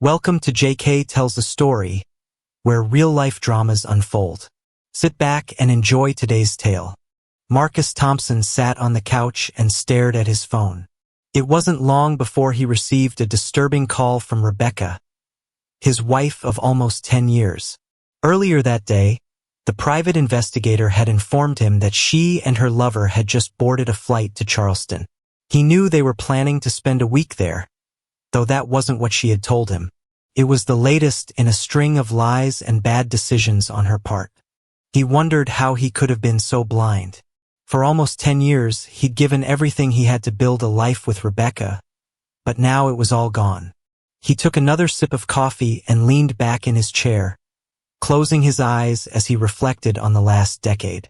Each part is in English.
Welcome to JK Tells a Story, where real-life dramas unfold. Sit back and enjoy today's tale. Marcus Thompson sat on the couch and stared at his phone. It wasn't long before he received a disturbing call from Rebecca, his wife of almost 10 years. Earlier that day, the private investigator had informed him that she and her lover had just boarded a flight to Charleston. He knew they were planning to spend a week there, though that wasn't what she had told him. It was the latest in a string of lies and bad decisions on her part. He wondered how he could have been so blind. For almost 10 years, he'd given everything he had to build a life with Rebecca, but now it was all gone. He took another sip of coffee and leaned back in his chair, closing his eyes as he reflected on the last decade.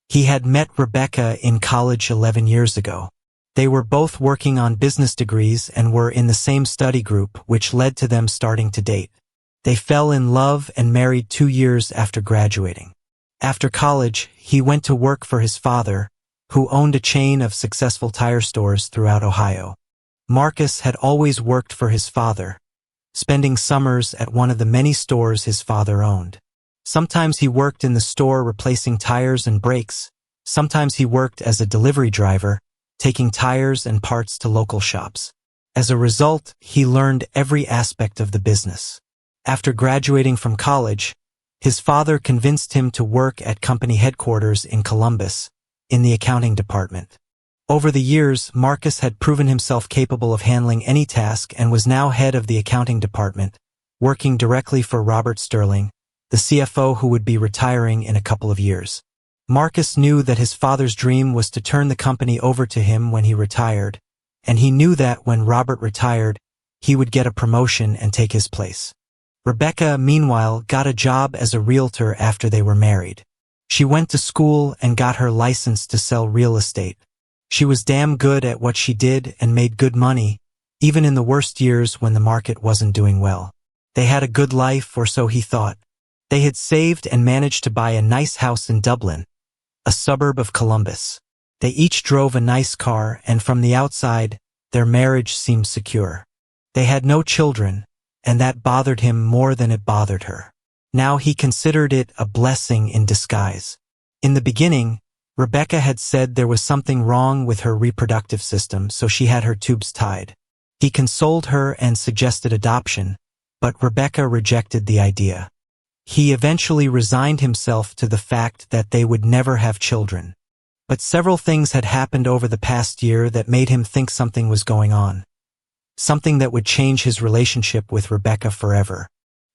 He had met Rebecca in college 11 years ago. They were both working on business degrees and were in the same study group, which led to them starting to date. They fell in love and married 2 years after graduating. After college, he went to work for his father, who owned a chain of successful tire stores throughout Ohio. Marcus had always worked for his father, spending summers at one of the many stores his father owned. Sometimes he worked in the store replacing tires and brakes. Sometimes he worked as a delivery driver, taking tires and parts to local shops. As a result, he learned every aspect of the business. After graduating from college, his father convinced him to work at company headquarters in Columbus, in the accounting department. Over the years, Marcus had proven himself capable of handling any task and was now head of the accounting department, working directly for Robert Sterling, the CFO who would be retiring in a couple of years. Marcus knew that his father's dream was to turn the company over to him when he retired, and he knew that when Robert retired, he would get a promotion and take his place. Rebecca, meanwhile, got a job as a realtor after they were married. She went to school and got her license to sell real estate. She was damn good at what she did and made good money, even in the worst years when the market wasn't doing well. They had a good life, or so he thought. They had saved and managed to buy a nice house in Dublin, a suburb of Columbus. They each drove a nice car, and from the outside, their marriage seemed secure. They had no children, and that bothered him more than it bothered her. Now he considered it a blessing in disguise. In the beginning, Rebecca had said there was something wrong with her reproductive system, so she had her tubes tied. He consoled her and suggested adoption, but Rebecca rejected the idea. He eventually resigned himself to the fact that they would never have children. But several things had happened over the past year that made him think something was going on. Something that would change his relationship with Rebecca forever.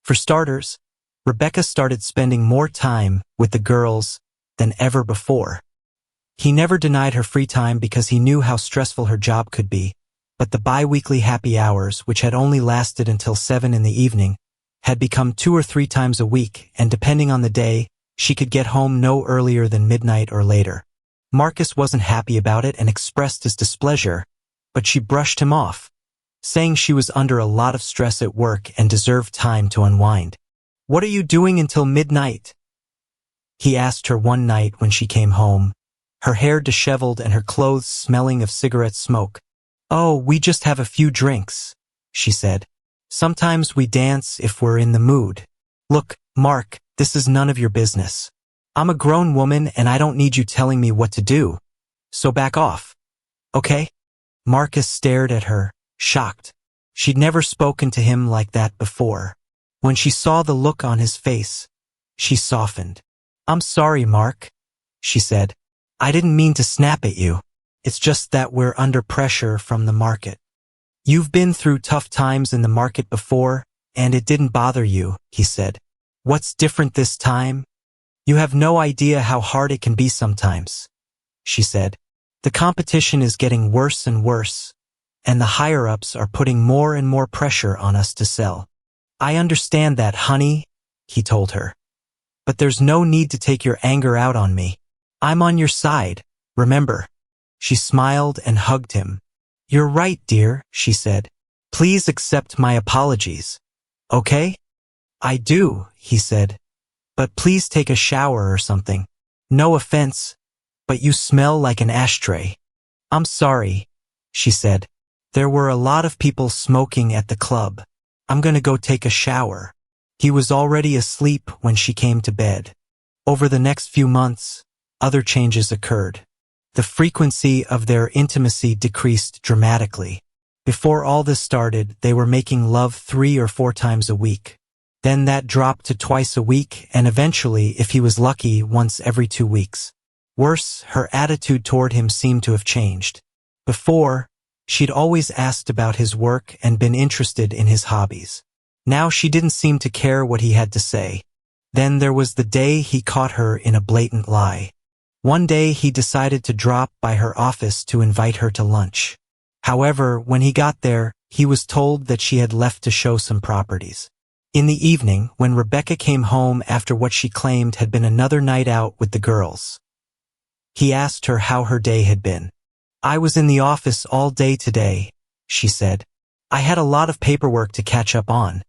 For starters, Rebecca started spending more time with the girls than ever before. He never denied her free time because he knew how stressful her job could be, but the bi-weekly happy hours, which had only lasted until 7 in the evening, had become 2 or 3 times a week, and depending on the day, she could get home no earlier than midnight or later. Marcus wasn't happy about it and expressed his displeasure, but she brushed him off, saying she was under a lot of stress at work and deserved time to unwind. "What are you doing until midnight?" he asked her one night when she came home, her hair disheveled and her clothes smelling of cigarette smoke. "Oh, we just have a few drinks," she said. "Sometimes we dance if we're in the mood." "Look, Mark, this is none of your business. I'm a grown woman and I don't need you telling me what to do. So back off. Okay?" Marcus stared at her, shocked. She'd never spoken to him like that before. When she saw the look on his face, she softened. "I'm sorry, Mark," she said. "I didn't mean to snap at you. It's just that we're under pressure from the market." "You've been through tough times in the market before, and it didn't bother you," he said. "What's different this time? You have no idea how hard it can be sometimes," she said. "The competition is getting worse and worse, and the higher-ups are putting more and more pressure on us to sell." "I understand that, honey," he told her. "But there's no need to take your anger out on me. I'm on your side, remember?" She smiled and hugged him. "You're right, dear," she said. "Please accept my apologies. Okay?" "I do," he said. "But please take a shower or something. No offense, but you smell like an ashtray." "I'm sorry," she said. "There were a lot of people smoking at the club. I'm gonna go take a shower. He was already asleep when she came to bed. Over the next few months, other changes occurred. The frequency of their intimacy decreased dramatically. Before all this started, they were making love 3 or 4 times a week. Then that dropped to twice a week, and eventually, if he was lucky, once every 2 weeks. Worse, her attitude toward him seemed to have changed. Before, she'd always asked about his work and been interested in his hobbies. Now she didn't seem to care what he had to say. Then there was the day he caught her in a blatant lie. One day he decided to drop by her office to invite her to lunch. However, when he got there, he was told that she had left to show some properties. In the evening, when Rebecca came home after what she claimed had been another night out with the girls, he asked her how her day had been. "I was in the office all day today," she said. "I had a lot of paperwork to catch up on,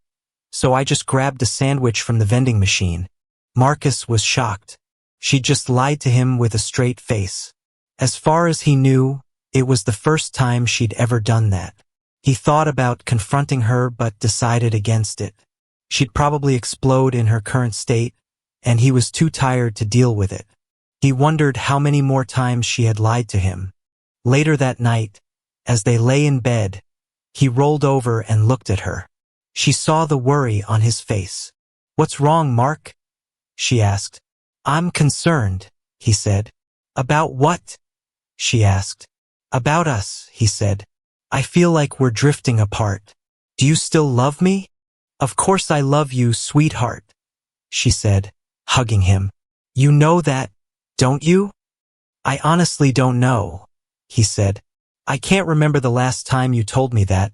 so I just grabbed a sandwich from the vending machine." Marcus was shocked. She just lied to him with a straight face. As far as he knew, it was the first time she'd ever done that. He thought about confronting her but decided against it. She'd probably explode in her current state, and he was too tired to deal with it. He wondered how many more times she had lied to him. Later that night, as they lay in bed, he rolled over and looked at her. She saw the worry on his face. "What's wrong, Mark?" she asked. "I'm concerned," he said. "About what?" she asked. "About us," he said. "I feel like we're drifting apart. Do you still love me?" "Of course I love you, sweetheart," she said, hugging him. "You know that, don't you?" "I honestly don't know," he said. "I can't remember the last time you told me that,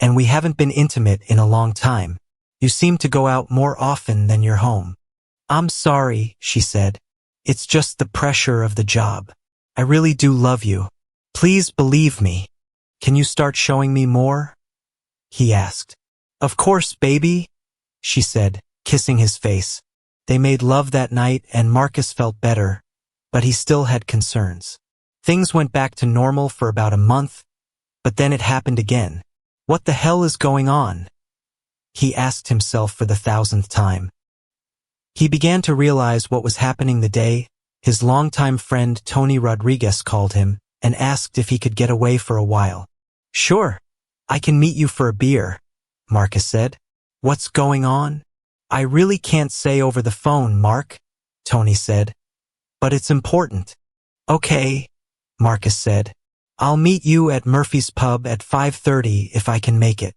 and we haven't been intimate in a long time. You seem to go out more often than you're home." "I'm sorry," she said. "It's just the pressure of the job. I really do love you. Please believe me. Can you start showing me more?" he asked. "Of course, baby," she said, kissing his face. They made love that night and Marcus felt better, but he still had concerns. Things went back to normal for about a month, but then it happened again. What the hell is going on? He asked himself for the 1,000th time. He began to realize what was happening the day his longtime friend Tony Rodriguez called him and asked if he could get away for a while. "Sure, I can meet you for a beer," Marcus said. "What's going on?" "I really can't say over the phone, Mark," Tony said. "But it's important." "Okay," Marcus said. "I'll meet you at Murphy's Pub at 5:30 if I can make it."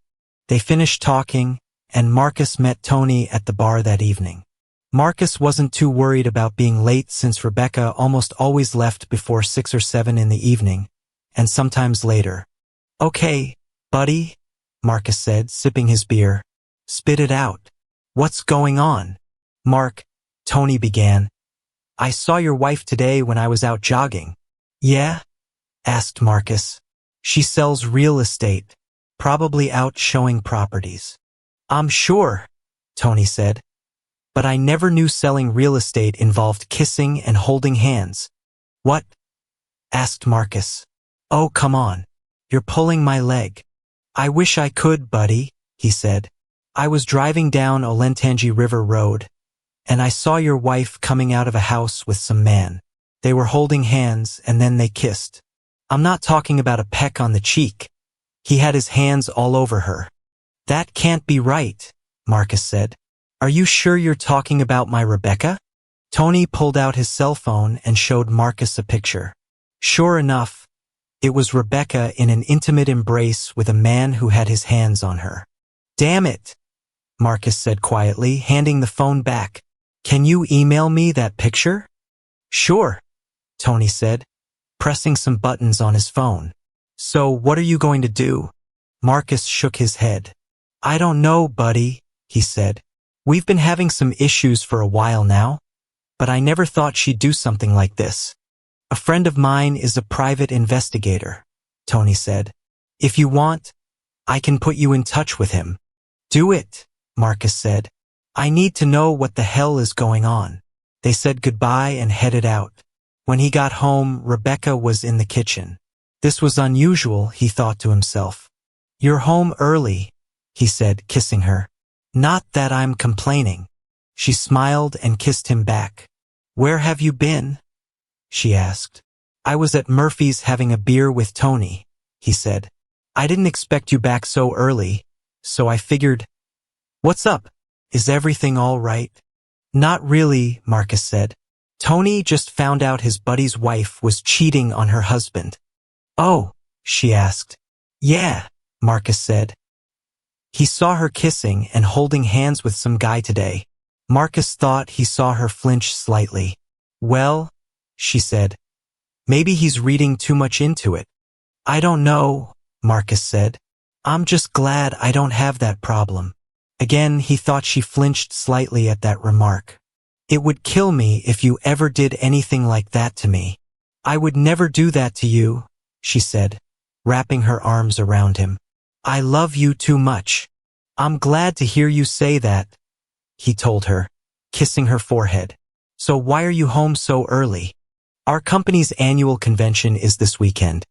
They finished talking, and Marcus met Tony at the bar that evening. Marcus wasn't too worried about being late since Rebecca almost always left before 6 or 7 in the evening, and sometimes later. "Okay, buddy," Marcus said, sipping his beer. "Spit it out. What's going on?" "Mark," Tony began, "I saw your wife today when I was out jogging." "Yeah?" asked Marcus. "She sells real estate, probably out showing properties." "I'm sure," Tony said. "But I never knew selling real estate involved kissing and holding hands." "What?" asked Marcus. "Oh, come on. You're pulling my leg." "I wish I could, buddy," he said. "I was driving down Olentangy River Road, and I saw your wife coming out of a house with some man. They were holding hands, and then they kissed. I'm not talking about a peck on the cheek. He had his hands all over her." "That can't be right," Marcus said. "Are you sure you're talking about my Rebecca?" Tony pulled out his cell phone and showed Marcus a picture. Sure enough, it was Rebecca in an intimate embrace with a man who had his hands on her. "Damn it," Marcus said quietly, handing the phone back. "Can you email me that picture?" "Sure," Tony said, pressing some buttons on his phone. "So what are you going to do?" Marcus shook his head. "I don't know, buddy," he said. "We've been having some issues for a while now, but I never thought she'd do something like this." "A friend of mine is a private investigator," Tony said. "If you want, I can put you in touch with him." "Do it," Marcus said. "I need to know what the hell is going on." They said goodbye and headed out. When he got home, Rebecca was in the kitchen. This was unusual, he thought to himself. "You're home early," he said, kissing her. Not that I'm complaining. She smiled and kissed him back. Where have you been? She asked. I was at Murphy's having a beer with Tony, he said. I didn't expect you back so early, so I figured. What's up? Is everything all right? Not really, Marcus said. Tony just found out his buddy's wife was cheating on her husband. Oh, she asked. Yeah, Marcus said. He saw her kissing and holding hands with some guy today. Marcus thought he saw her flinch slightly. Well, she said. Maybe he's reading too much into it. I don't know, Marcus said. I'm just glad I don't have that problem. Again, he thought she flinched slightly at that remark. It would kill me if you ever did anything like that to me. I would never do that to you, she said, wrapping her arms around him. I love you too much. I'm glad to hear you say that, he told her, kissing her forehead. So why are you home so early? Our company's annual convention is this weekend,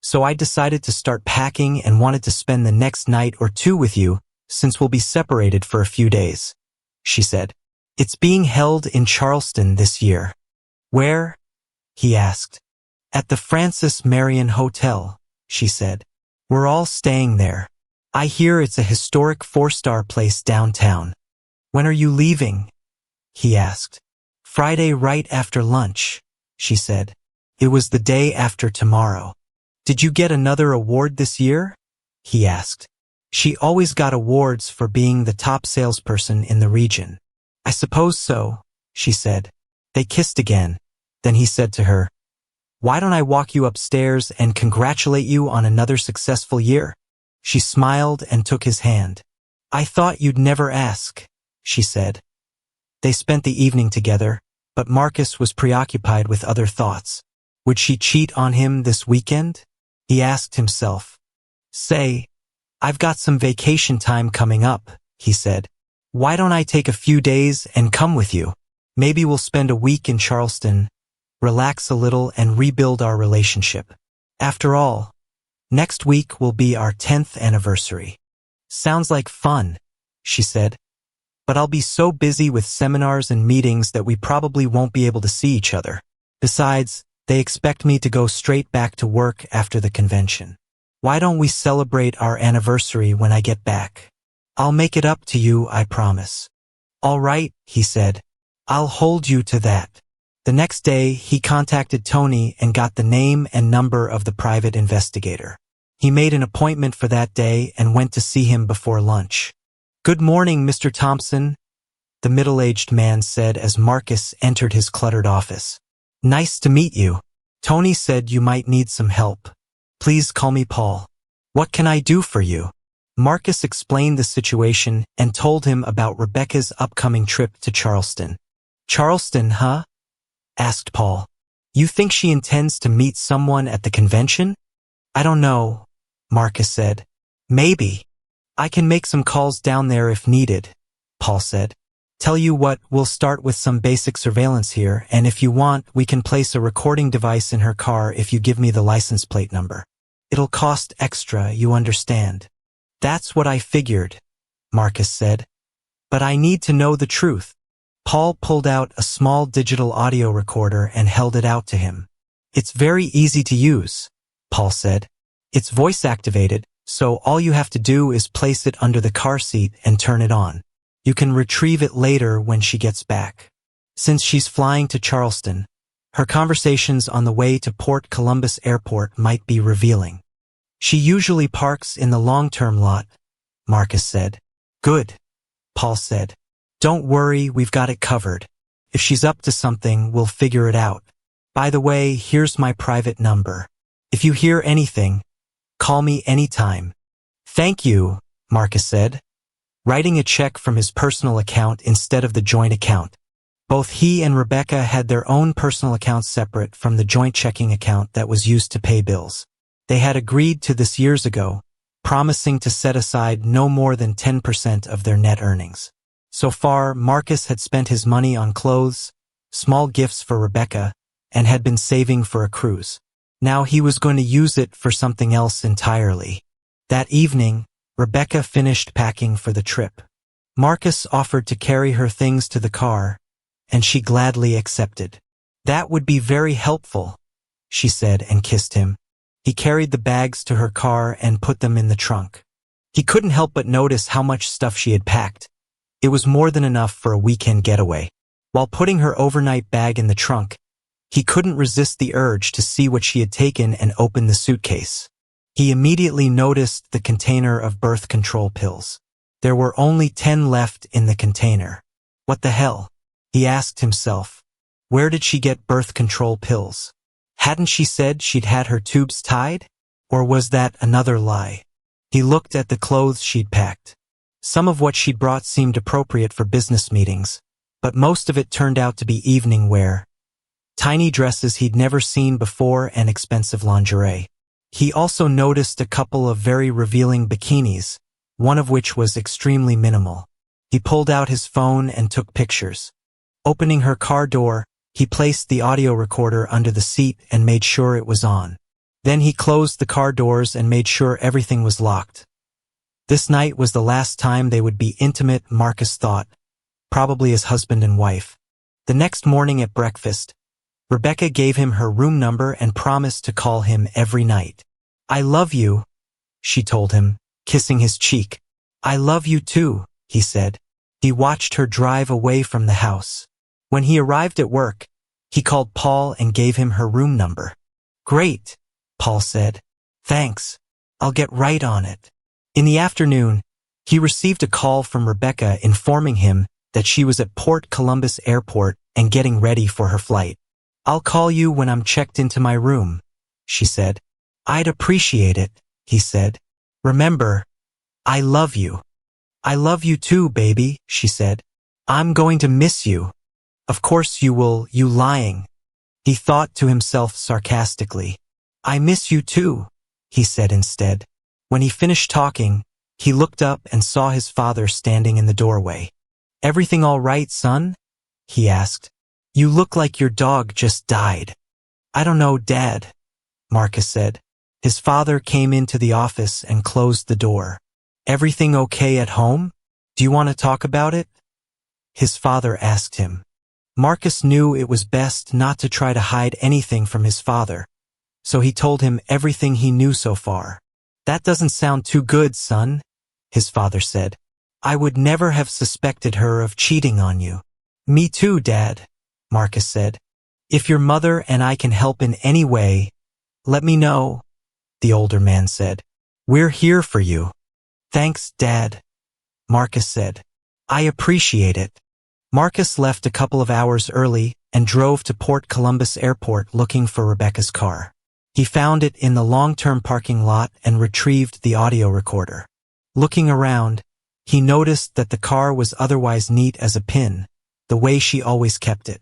so I decided to start packing and wanted to spend the next night or two with you since we'll be separated for a few days, she said. It's being held in Charleston this year. Where? He asked. At the Francis Marion Hotel, she said. We're all staying there. I hear it's a historic 4-star place downtown. When are you leaving? He asked. Friday right after lunch, she said. It was the day after tomorrow. Did you get another award this year? He asked. She always got awards for being the top salesperson in the region. I suppose so, she said. They kissed again. Then he said to her, Why don't I walk you upstairs and congratulate you on another successful year? She smiled and took his hand. I thought you'd never ask, she said. They spent the evening together, but Marcus was preoccupied with other thoughts. Would she cheat on him this weekend? He asked himself. Say, I've got some vacation time coming up, he said. Why don't I take a few days and come with you? Maybe we'll spend a week in Charleston, relax a little and rebuild our relationship. After all, next week will be our 10th anniversary. Sounds like fun, she said. But I'll be so busy with seminars and meetings that we probably won't be able to see each other. Besides, they expect me to go straight back to work after the convention. Why don't we celebrate our anniversary when I get back? I'll make it up to you, I promise. All right, he said. I'll hold you to that. The next day, he contacted Tony and got the name and number of the private investigator. He made an appointment for that day and went to see him before lunch. Good morning, Mr. Thompson, the middle-aged man said as Marcus entered his cluttered office. Nice to meet you. Tony said you might need some help. Please call me Paul. What can I do for you? Marcus explained the situation and told him about Rebecca's upcoming trip to Charleston. Charleston, huh? Asked Paul. You think she intends to meet someone at the convention? I don't know, Marcus said. Maybe. I can make some calls down there if needed, Paul said. Tell you what, we'll start with some basic surveillance here, and if you want, we can place a recording device in her car if you give me the license plate number. It'll cost extra, you understand. That's what I figured, Marcus said. But I need to know the truth. Paul pulled out a small digital audio recorder and held it out to him. It's very easy to use, Paul said. It's voice-activated, so all you have to do is place it under the car seat and turn it on. You can retrieve it later when she gets back. Since she's flying to Charleston, her conversations on the way to Port Columbus Airport might be revealing. She usually parks in the long-term lot, Marcus said. Good, Paul said. Don't worry, we've got it covered. If she's up to something, we'll figure it out. By the way, here's my private number. If you hear anything, call me anytime. Thank you, Marcus said, writing a check from his personal account instead of the joint account. Both he and Rebecca had their own personal accounts separate from the joint checking account that was used to pay bills. They had agreed to this years ago, promising to set aside no more than 10% of their net earnings. So far, Marcus had spent his money on clothes, small gifts for Rebecca, and had been saving for a cruise. Now he was going to use it for something else entirely. That evening, Rebecca finished packing for the trip. Marcus offered to carry her things to the car, and she gladly accepted. "That would be very helpful," she said and kissed him. He carried the bags to her car and put them in the trunk. He couldn't help but notice how much stuff she had packed. It was more than enough for a weekend getaway. While putting her overnight bag in the trunk, he couldn't resist the urge to see what she had taken and open the suitcase. He immediately noticed the container of birth control pills. There were only 10 left in the container. What the hell? He asked himself. Where did she get birth control pills? Hadn't she said she'd had her tubes tied? Or was that another lie? He looked at the clothes she'd packed. Some of what she'd brought seemed appropriate for business meetings, but most of it turned out to be evening wear. Tiny dresses he'd never seen before and expensive lingerie. He also noticed a couple of very revealing bikinis, one of which was extremely minimal. He pulled out his phone and took pictures. Opening her car door, he placed the audio recorder under the seat and made sure it was on. Then he closed the car doors and made sure everything was locked. This night was the last time they would be intimate, Marcus thought, probably as husband and wife. The next morning at breakfast, Rebecca gave him her room number and promised to call him every night. "I love you," she told him, kissing his cheek. "I love you too," he said. He watched her drive away from the house. When he arrived at work, he called Paul and gave him her room number. "Great," Paul said. "Thanks. I'll get right on it." In the afternoon, he received a call from Rebecca informing him that she was at Port Columbus Airport and getting ready for her flight. "I'll call you when I'm checked into my room," she said. "I'd appreciate it," he said. "Remember, I love you." "I love you too, baby," she said. "I'm going to miss you." "Of course you will, you lying," he thought to himself sarcastically. "I miss you too," he said instead. When he finished talking, he looked up and saw his father standing in the doorway. "Everything all right, son?" he asked. "You look like your dog just died." "I don't know, Dad," Marcus said. His father came into the office and closed the door. "Everything okay at home? Do you want to talk about it?" his father asked him. Marcus knew it was best not to try to hide anything from his father, so he told him everything he knew so far. "That doesn't sound too good, son," his father said. "I would never have suspected her of cheating on you." "Me too, Dad," Marcus said. "If your mother and I can help in any way, let me know," the older man said. "We're here for you." "Thanks, Dad," Marcus said. "I appreciate it." Marcus left a couple of hours early and drove to Port Columbus Airport looking for Rebecca's car. He found it in the long-term parking lot and retrieved the audio recorder. Looking around, he noticed that the car was otherwise neat as a pin, the way she always kept it.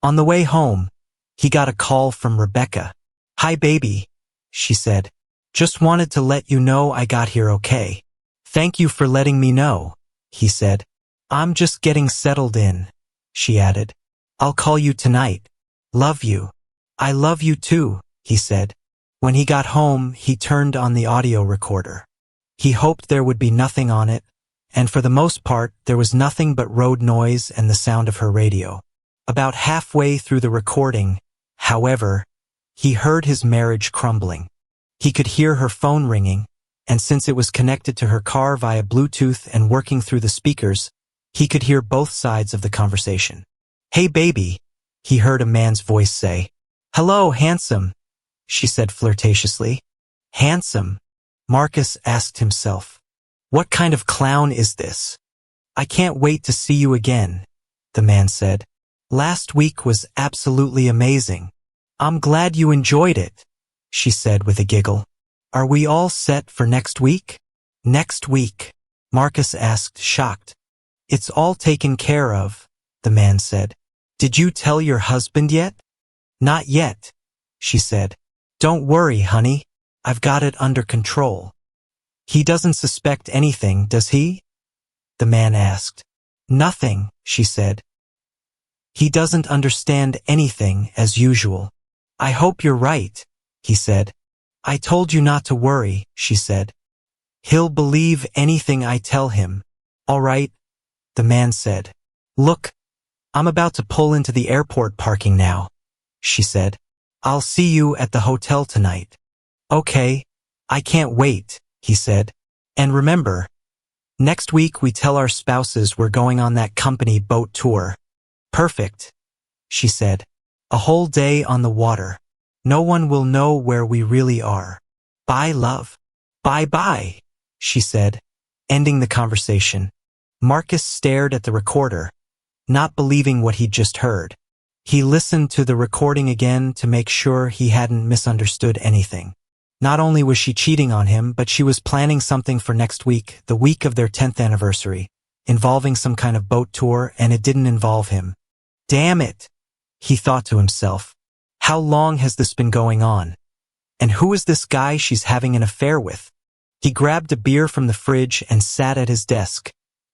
On the way home, he got a call from Rebecca. "Hi, baby," she said. "Just wanted to let you know I got here okay." "Thank you for letting me know," he said. "I'm just getting settled in," she added. "I'll call you tonight. Love you." "I love you too," he said. When he got home, he turned on the audio recorder. He hoped there would be nothing on it, and for the most part, there was nothing but road noise and the sound of her radio. About halfway through the recording, however, he heard his marriage crumbling. He could hear her phone ringing, and since it was connected to her car via Bluetooth and working through the speakers, he could hear both sides of the conversation. "Hey, baby," he heard a man's voice say. "Hello, handsome," she said flirtatiously. "Handsome?" Marcus asked himself. "What kind of clown is this?" "I can't wait to see you again," the man said. "Last week was absolutely amazing." "I'm glad you enjoyed it," she said with a giggle. "Are we all set for next week?" "Next week?" Marcus asked, shocked. "It's all taken care of," the man said. "Did you tell your husband yet?" "Not yet," she said. "Don't worry, honey. I've got it under control." "He doesn't suspect anything, does he?" the man asked. "Nothing," she said. "He doesn't understand anything, as usual." "I hope you're right," he said. "I told you not to worry," she said. He'll believe anything I tell him. All right, the man said. Look, I'm about to pull into the airport parking now, she said. I'll see you at the hotel tonight. Okay, I can't wait, he said. And remember, next week we tell our spouses we're going on that company boat tour. Perfect, she said. A whole day on the water. No one will know where we really are. Bye, love. Bye-bye, she said, ending the conversation. Marcus stared at the recorder, not believing what he'd just heard. He listened to the recording again to make sure he hadn't misunderstood anything. Not only was she cheating on him, but she was planning something for next week, the week of their 10th anniversary, involving some kind of boat tour, and it didn't involve him. Damn it, he thought to himself. How long has this been going on? And who is this guy she's having an affair with? He grabbed a beer from the fridge and sat at his desk,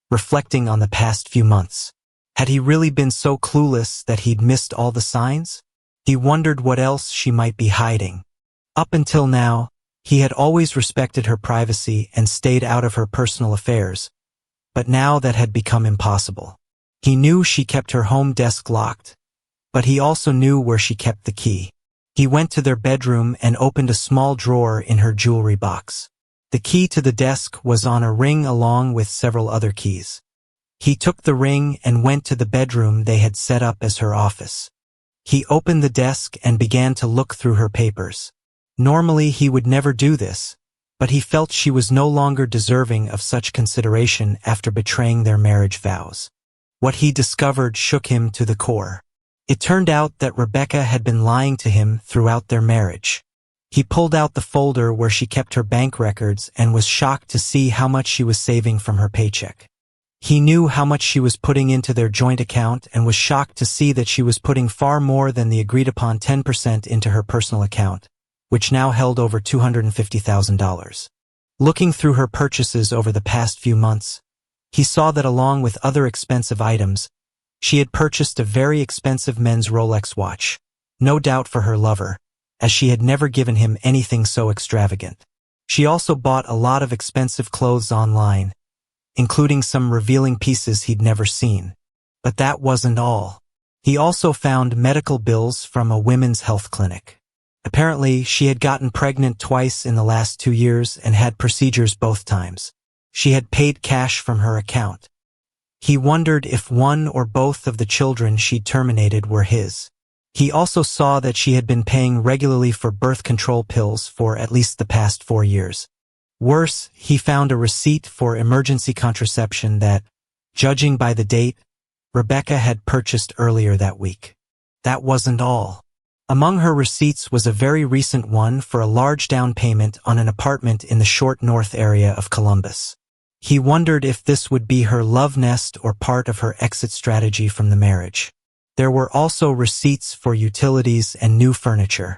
reflecting on the past few months. Had he really been so clueless that he'd missed all the signs? He wondered what else she might be hiding. Up until now, he had always respected her privacy and stayed out of her personal affairs, but now that had become impossible. He knew she kept her home desk locked, but he also knew where she kept the key. He went to their bedroom and opened a small drawer in her jewelry box. The key to the desk was on a ring along with several other keys. He took the ring and went to the bedroom they had set up as her office. He opened the desk and began to look through her papers. Normally he would never do this, but he felt she was no longer deserving of such consideration after betraying their marriage vows. What he discovered shook him to the core. It turned out that Rebecca had been lying to him throughout their marriage. He pulled out the folder where she kept her bank records and was shocked to see how much she was saving from her paycheck. He knew how much she was putting into their joint account and was shocked to see that she was putting far more than the agreed-upon 10% into her personal account, which now held over $250,000. Looking through her purchases over the past few months, he saw that along with other expensive items, she had purchased a very expensive men's Rolex watch, no doubt for her lover, as she had never given him anything so extravagant. She also bought a lot of expensive clothes online, including some revealing pieces he'd never seen. But that wasn't all. He also found medical bills from a women's health clinic. Apparently, she had gotten pregnant twice in the last 2 years and had procedures both times. She had paid cash from her account. He wondered if one or both of the children she'd terminated were his. He also saw that she had been paying regularly for birth control pills for at least the past 4 years. Worse, he found a receipt for emergency contraception that, judging by the date, Rebecca had purchased earlier that week. That wasn't all. Among her receipts was a very recent one for a large down payment on an apartment in the short north area of Columbus. He wondered if this would be her love nest or part of her exit strategy from the marriage. There were also receipts for utilities and new furniture.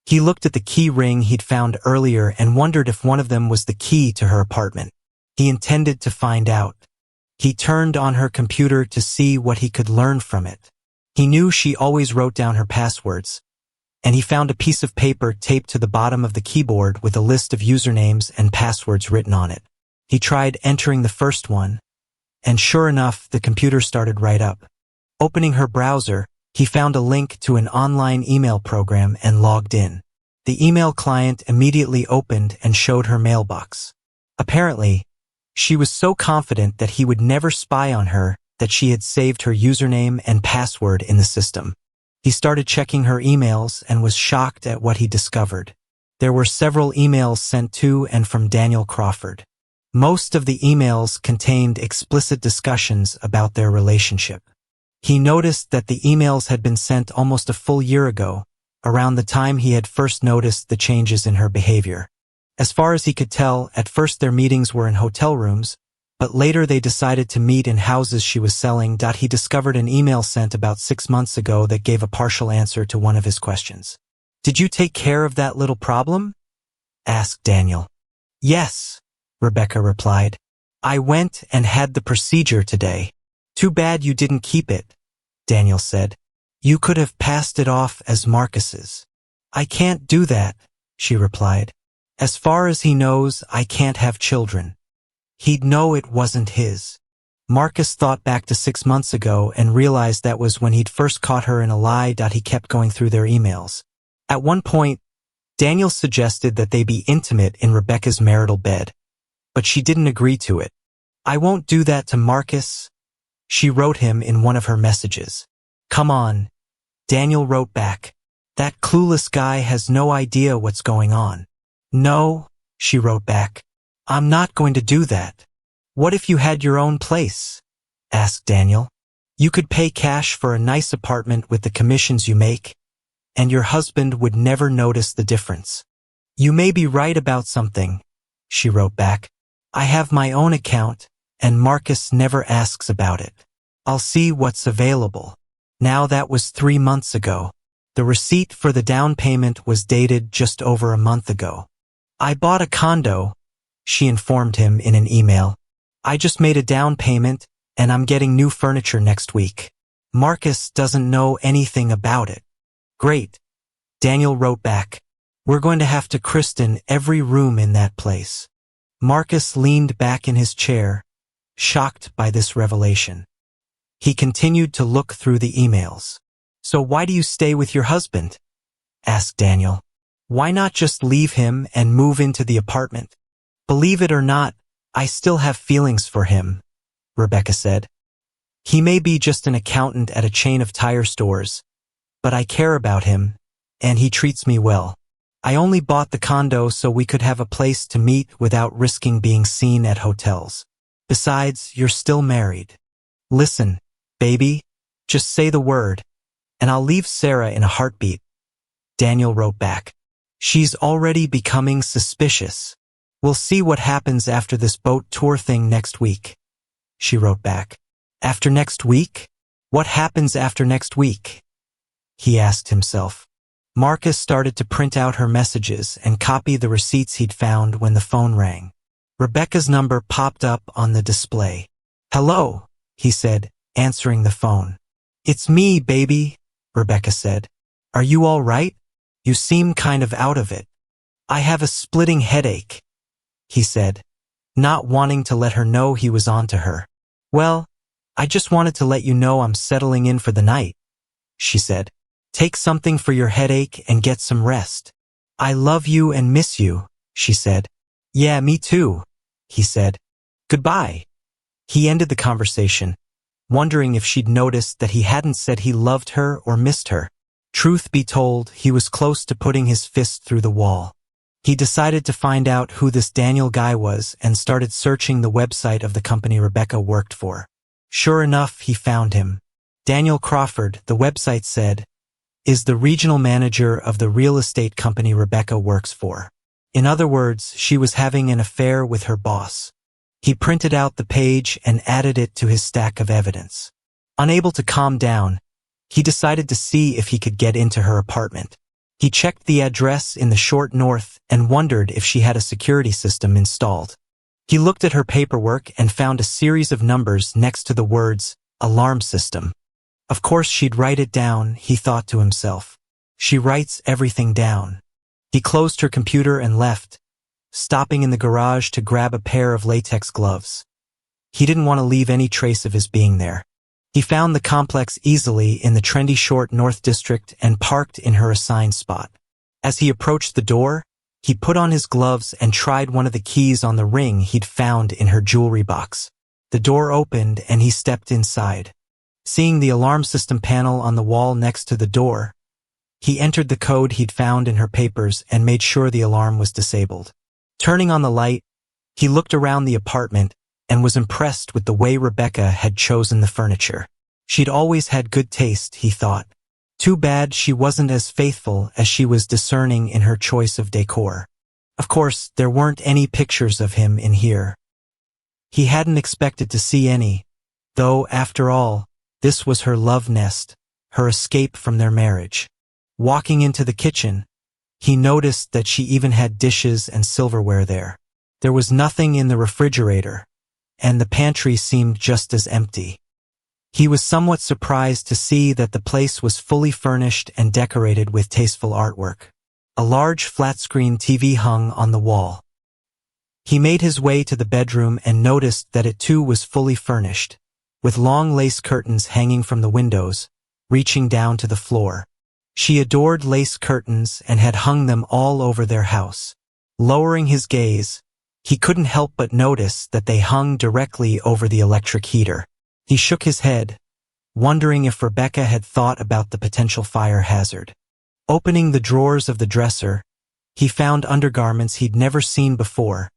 He looked at the key ring he'd found earlier and wondered if one of them was the key to her apartment. He intended to find out. He turned on her computer to see what he could learn from it. He knew she always wrote down her passwords, and he found a piece of paper taped to the bottom of the keyboard with a list of usernames and passwords written on it. He tried entering the first one, and sure enough, the computer started right up. Opening her browser, he found a link to an online email program and logged in. The email client immediately opened and showed her mailbox. Apparently, she was so confident that he would never spy on her that she had saved her username and password in the system. He started checking her emails and was shocked at what he discovered. There were several emails sent to and from Daniel Crawford. Most of the emails contained explicit discussions about their relationship. He noticed that the emails had been sent almost a full year ago, around the time he had first noticed the changes in her behavior. As far as he could tell, at first their meetings were in hotel rooms, but later they decided to meet in houses she was selling. He discovered an email sent about 6 months ago that gave a partial answer to one of his questions. "Did you take care of that little problem?" asked Daniel. "Yes," Rebecca replied. "I went and had the procedure today. Too bad you didn't keep it," Daniel said. "You could have passed it off as Marcus's." "I can't do that," she replied. As far as he knows, I can't have children. He'd know it wasn't his. Marcus thought back to 6 months ago and realized that was when he'd first caught her in a lie. He kept going through their emails. At one point, Daniel suggested that they be intimate in Rebecca's marital bed, but she didn't agree to it. I won't do that to Marcus, she wrote him in one of her messages. Come on, Daniel wrote back. That clueless guy has no idea what's going on. No, she wrote back. I'm not going to do that. What if you had your own place? Asked Daniel. You could pay cash for a nice apartment with the commissions you make, and your husband would never notice the difference. You may be right about something, she wrote back. I have my own account, and Marcus never asks about it. I'll see what's available. Now that was 3 months ago. The receipt for the down payment was dated just over a month ago. I bought a condo, she informed him in an email. I just made a down payment, and I'm getting new furniture next week. Marcus doesn't know anything about it. Great, Daniel wrote back. We're going to have to christen every room in that place. Marcus leaned back in his chair, shocked by this revelation. He continued to look through the emails. So why do you stay with your husband? Asked Daniel. Why not just leave him and move into the apartment? Believe it or not, I still have feelings for him, Rebecca said. He may be just an accountant at a chain of tire stores, but I care about him, and he treats me well. I only bought the condo so we could have a place to meet without risking being seen at hotels. Besides, you're still married. Listen, baby, just say the word, and I'll leave Sarah in a heartbeat, Daniel wrote back. She's already becoming suspicious. We'll see what happens after this boat tour thing next week, she wrote back. After next week? What happens after next week? He asked himself. Marcus started to print out her messages and copy the receipts he'd found when the phone rang. Rebecca's number popped up on the display. Hello, he said, answering the phone. It's me, baby, Rebecca said. Are you all right? You seem kind of out of it. I have a splitting headache, he said, not wanting to let her know he was on to her. Well, I just wanted to let you know I'm settling in for the night, she said. Take something for your headache and get some rest. I love you and miss you, she said. Yeah, me too, he said. Goodbye. He ended the conversation, wondering if she'd noticed that he hadn't said he loved her or missed her. Truth be told, he was close to putting his fist through the wall. He decided to find out who this Daniel guy was and started searching the website of the company Rebecca worked for. Sure enough, he found him. Daniel Crawford, the website said, is the regional manager of the real estate company Rebecca works for. In other words, she was having an affair with her boss. He printed out the page and added it to his stack of evidence. Unable to calm down, he decided to see if he could get into her apartment. He checked the address in the short north and wondered if she had a security system installed. He looked at her paperwork and found a series of numbers next to the words, alarm system. Of course she'd write it down, he thought to himself. She writes everything down. He closed her computer and left, stopping in the garage to grab a pair of latex gloves. He didn't want to leave any trace of his being there. He found the complex easily in the trendy short North District and parked in her assigned spot. As he approached the door, he put on his gloves and tried one of the keys on the ring he'd found in her jewelry box. The door opened and he stepped inside. Seeing the alarm system panel on the wall next to the door, he entered the code he'd found in her papers and made sure the alarm was disabled. Turning on the light, he looked around the apartment and was impressed with the way Rebecca had chosen the furniture. She'd always had good taste, he thought. Too bad she wasn't as faithful as she was discerning in her choice of decor. Of course, there weren't any pictures of him in here. He hadn't expected to see any, though, after all, this was her love nest, her escape from their marriage. Walking into the kitchen, he noticed that she even had dishes and silverware there. There was nothing in the refrigerator, and the pantry seemed just as empty. He was somewhat surprised to see that the place was fully furnished and decorated with tasteful artwork. A large flat-screen TV hung on the wall. He made his way to the bedroom and noticed that it too was fully furnished, with long lace curtains hanging from the windows, reaching down to the floor. She adored lace curtains and had hung them all over their house. Lowering his gaze, he couldn't help but notice that they hung directly over the electric heater. He shook his head, wondering if Rebecca had thought about the potential fire hazard. Opening the drawers of the dresser, he found undergarments he'd never seen before,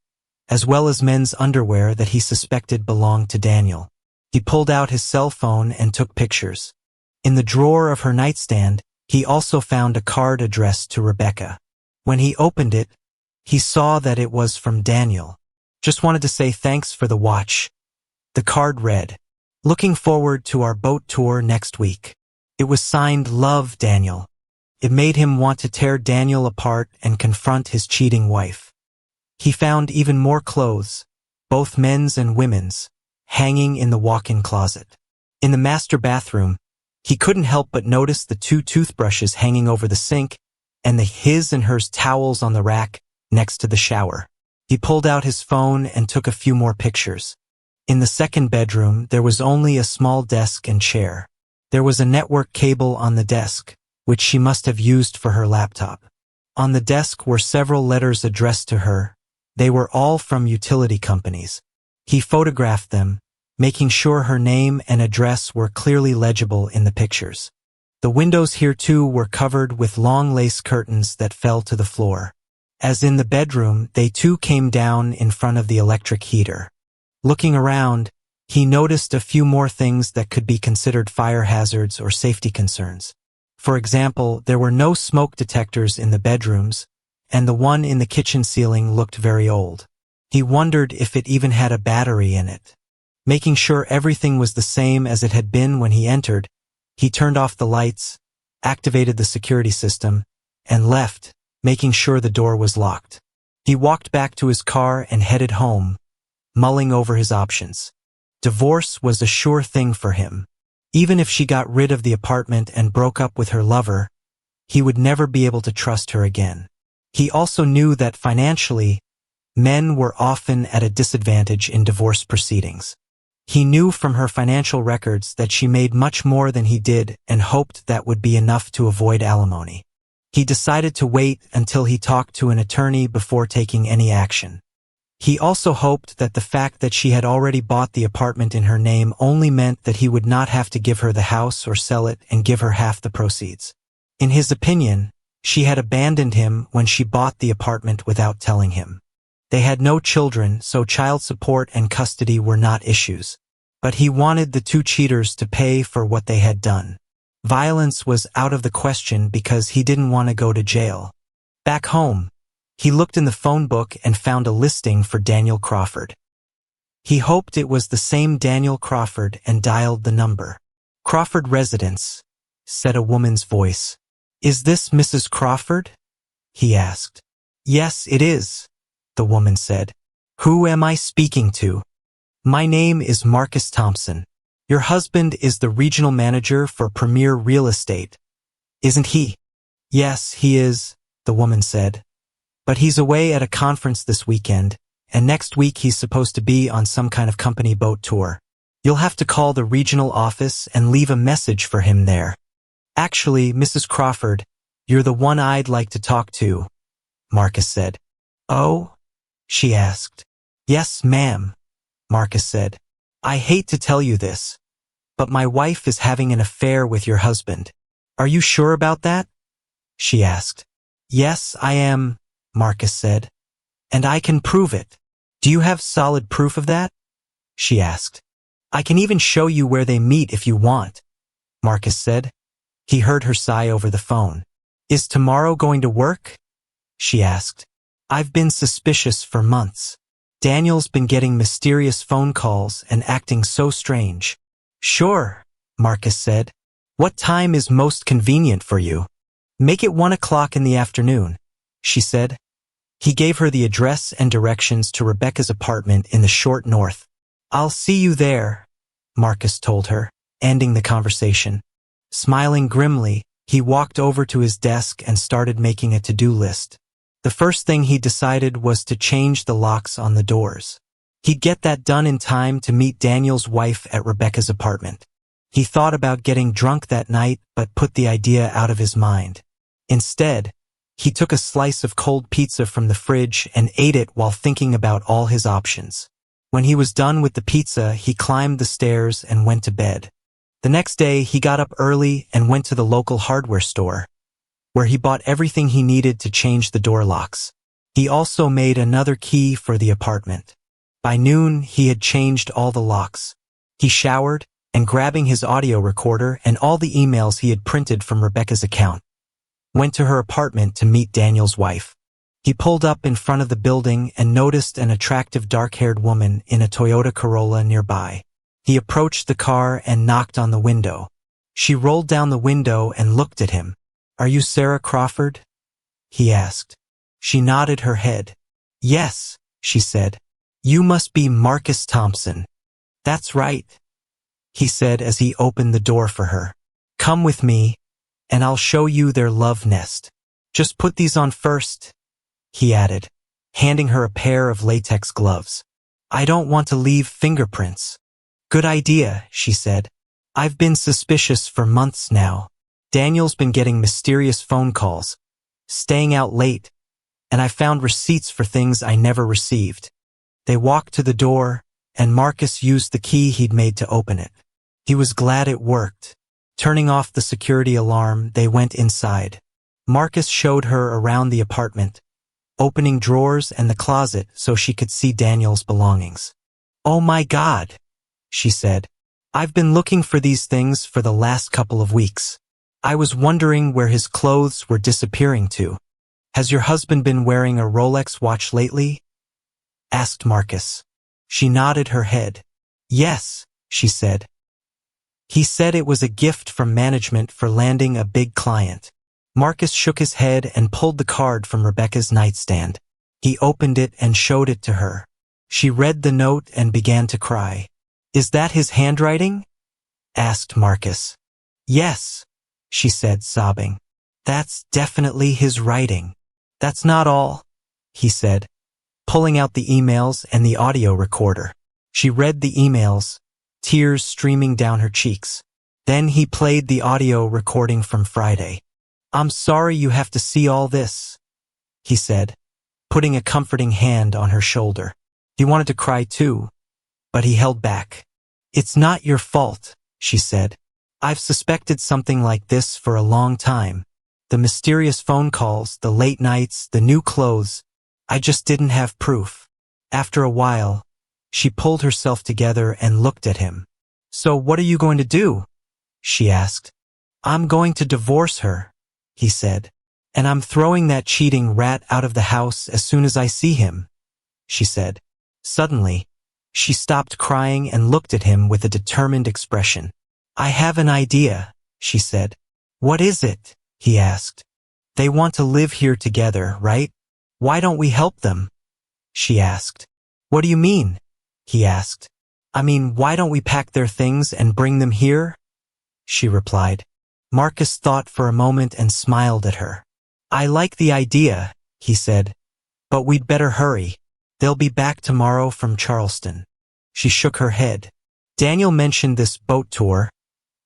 as well as men's underwear that he suspected belonged to Daniel. He pulled out his cell phone and took pictures. In the drawer of her nightstand, he also found a card addressed to Rebecca. When he opened it, he saw that it was from Daniel. "Just wanted to say thanks for the watch." The card read, "Looking forward to our boat tour next week." It was signed "Love, Daniel." It made him want to tear Daniel apart and confront his cheating wife. He found even more clothes, both men's and women's, hanging in the walk-in closet. In the master bathroom, he couldn't help but notice the 2 toothbrushes hanging over the sink and the his and hers towels on the rack next to the shower. He pulled out his phone and took a few more pictures. In the second bedroom, there was only a small desk and chair. There was a network cable on the desk, which she must have used for her laptop. On the desk were several letters addressed to her. They were all from utility companies. He photographed them, making sure her name and address were clearly legible in the pictures. The windows here too were covered with long lace curtains that fell to the floor. As in the bedroom, they too came down in front of the electric heater. Looking around, he noticed a few more things that could be considered fire hazards or safety concerns. For example, there were no smoke detectors in the bedrooms, and the one in the kitchen ceiling looked very old. He wondered if it even had a battery in it. Making sure everything was the same as it had been when he entered, he turned off the lights, activated the security system, and left, making sure the door was locked. He walked back to his car and headed home, mulling over his options. Divorce was a sure thing for him. Even if she got rid of the apartment and broke up with her lover, he would never be able to trust her again. He also knew that financially, men were often at a disadvantage in divorce proceedings. He knew from her financial records that she made much more than he did and hoped that would be enough to avoid alimony. He decided to wait until he talked to an attorney before taking any action. He also hoped that the fact that she had already bought the apartment in her name only meant that he would not have to give her the house or sell it and give her half the proceeds. In his opinion, she had abandoned him when she bought the apartment without telling him. They had no children, so child support and custody were not issues. But he wanted the 2 cheaters to pay for what they had done. Violence was out of the question because he didn't want to go to jail. Back home, he looked in the phone book and found a listing for Daniel Crawford. He hoped it was the same Daniel Crawford and dialed the number. "Crawford Residence," said a woman's voice. "Is this Mrs. Crawford?" he asked. "Yes, it is," the woman said. "Who am I speaking to?" "My name is Marcus Thompson. Your husband is the regional manager for Premier Real Estate, isn't he?" "Yes, he is," the woman said. "But he's away at a conference this weekend, and next week he's supposed to be on some kind of company boat tour. You'll have to call the regional office and leave a message for him there." "Actually, Mrs. Crawford, you're the one I'd like to talk to," Marcus said. "Oh?" she asked. "Yes, ma'am," Marcus said. "I hate to tell you this, but my wife is having an affair with your husband. Are you sure about that?" she asked. "Yes, I am," Marcus said. "And I can prove it." "Do you have solid proof of that?" she asked. "I can even show you where they meet if you want," Marcus said. He heard her sigh over the phone. "Is tomorrow going to work?" she asked. "I've been suspicious for months. Daniel's been getting mysterious phone calls and acting so strange." "Sure," Marcus said. "What time is most convenient for you?" "Make it 1 o'clock in the afternoon," she said. He gave her the address and directions to Rebecca's apartment in the short north. "I'll see you there," Marcus told her, ending the conversation. Smiling grimly, He walked over to his desk and started making a to-do list. The first thing he decided was to change the locks on the doors. He'd get that done in time to meet Daniel's wife at Rebecca's apartment. He thought about getting drunk that night but put the idea out of his mind. Instead, he took a slice of cold pizza from the fridge and ate it while thinking about all his options. When he was done with the pizza, he climbed the stairs and went to bed. The next day, he got up early and went to the local hardware store, where he bought everything he needed to change the door locks. He also made another key for the apartment. By noon, he had changed all the locks. He showered, and grabbing his audio recorder and all the emails he had printed from Rebecca's account, went to her apartment to meet Daniel's wife. He pulled up in front of the building and noticed an attractive dark-haired woman in a Toyota Corolla nearby. He approached the car and knocked on the window. She rolled down the window and looked at him. "Are you Sarah Crawford?" he asked. She nodded her head. "Yes," she said. "You must be Marcus Thompson." "That's right," he said as he opened the door for her. "Come with me, and I'll show you their love nest. Just put these on first," he added, handing her a pair of latex gloves. "I don't want to leave fingerprints." "Good idea," she said. "I've been suspicious for months now. Daniel's been getting mysterious phone calls, staying out late, and I found receipts for things I never received." They walked to the door, and Marcus used the key he'd made to open it. He was glad it worked. Turning off the security alarm, they went inside. Marcus showed her around the apartment, opening drawers and the closet so she could see Daniel's belongings. "Oh my God," she said. "I've been looking for these things for the last couple of weeks. I was wondering where his clothes were disappearing to. Has your husband been wearing a Rolex watch lately?" asked Marcus. She nodded her head. "Yes," she said. "He said it was a gift from management for landing a big client." Marcus shook his head and pulled the card from Rebecca's nightstand. He opened it and showed it to her. She read the note and began to cry. "Is that his handwriting?" asked Marcus. "Yes," she said, sobbing. "That's definitely his writing." "That's not all," he said, pulling out the emails and the audio recorder. She read the emails, tears streaming down her cheeks. Then he played the audio recording from Friday. "I'm sorry you have to see all this," he said, putting a comforting hand on her shoulder. He wanted to cry too, but he held back. "It's not your fault," she said. "I've suspected something like this for a long time. The mysterious phone calls, the late nights, the new clothes. I just didn't have proof." After a while, she pulled herself together and looked at him. "So what are you going to do?" she asked. "I'm going to divorce her," he said. "And I'm throwing that cheating rat out of the house as soon as I see him," she said. Suddenly, she stopped crying and looked at him with a determined expression. "I have an idea," she said. "What is it?" he asked. "They want to live here together, right? Why don't we help them?" she asked. "What do you mean?" he asked. "I mean, why don't we pack their things and bring them here?" she replied. Marcus thought for a moment and smiled at her. "I like the idea," he said, "but we'd better hurry. They'll be back tomorrow from Charleston." She shook her head. "Daniel mentioned this boat tour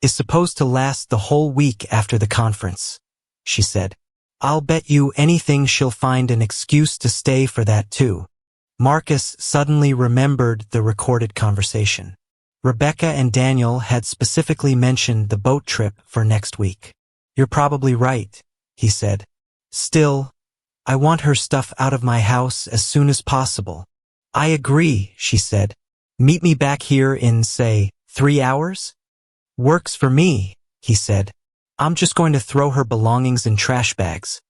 is supposed to last the whole week after the conference," she said. "I'll bet you anything she'll find an excuse to stay for that too." Marcus suddenly remembered the recorded conversation. Rebecca and Daniel had specifically mentioned the boat trip for next week. "You're probably right," he said. "Still, I want her stuff out of my house as soon as possible." "I agree," she said. "Meet me back here in, say, 3 hours?" "Works for me," he said. "I'm just going to throw her belongings in trash bags.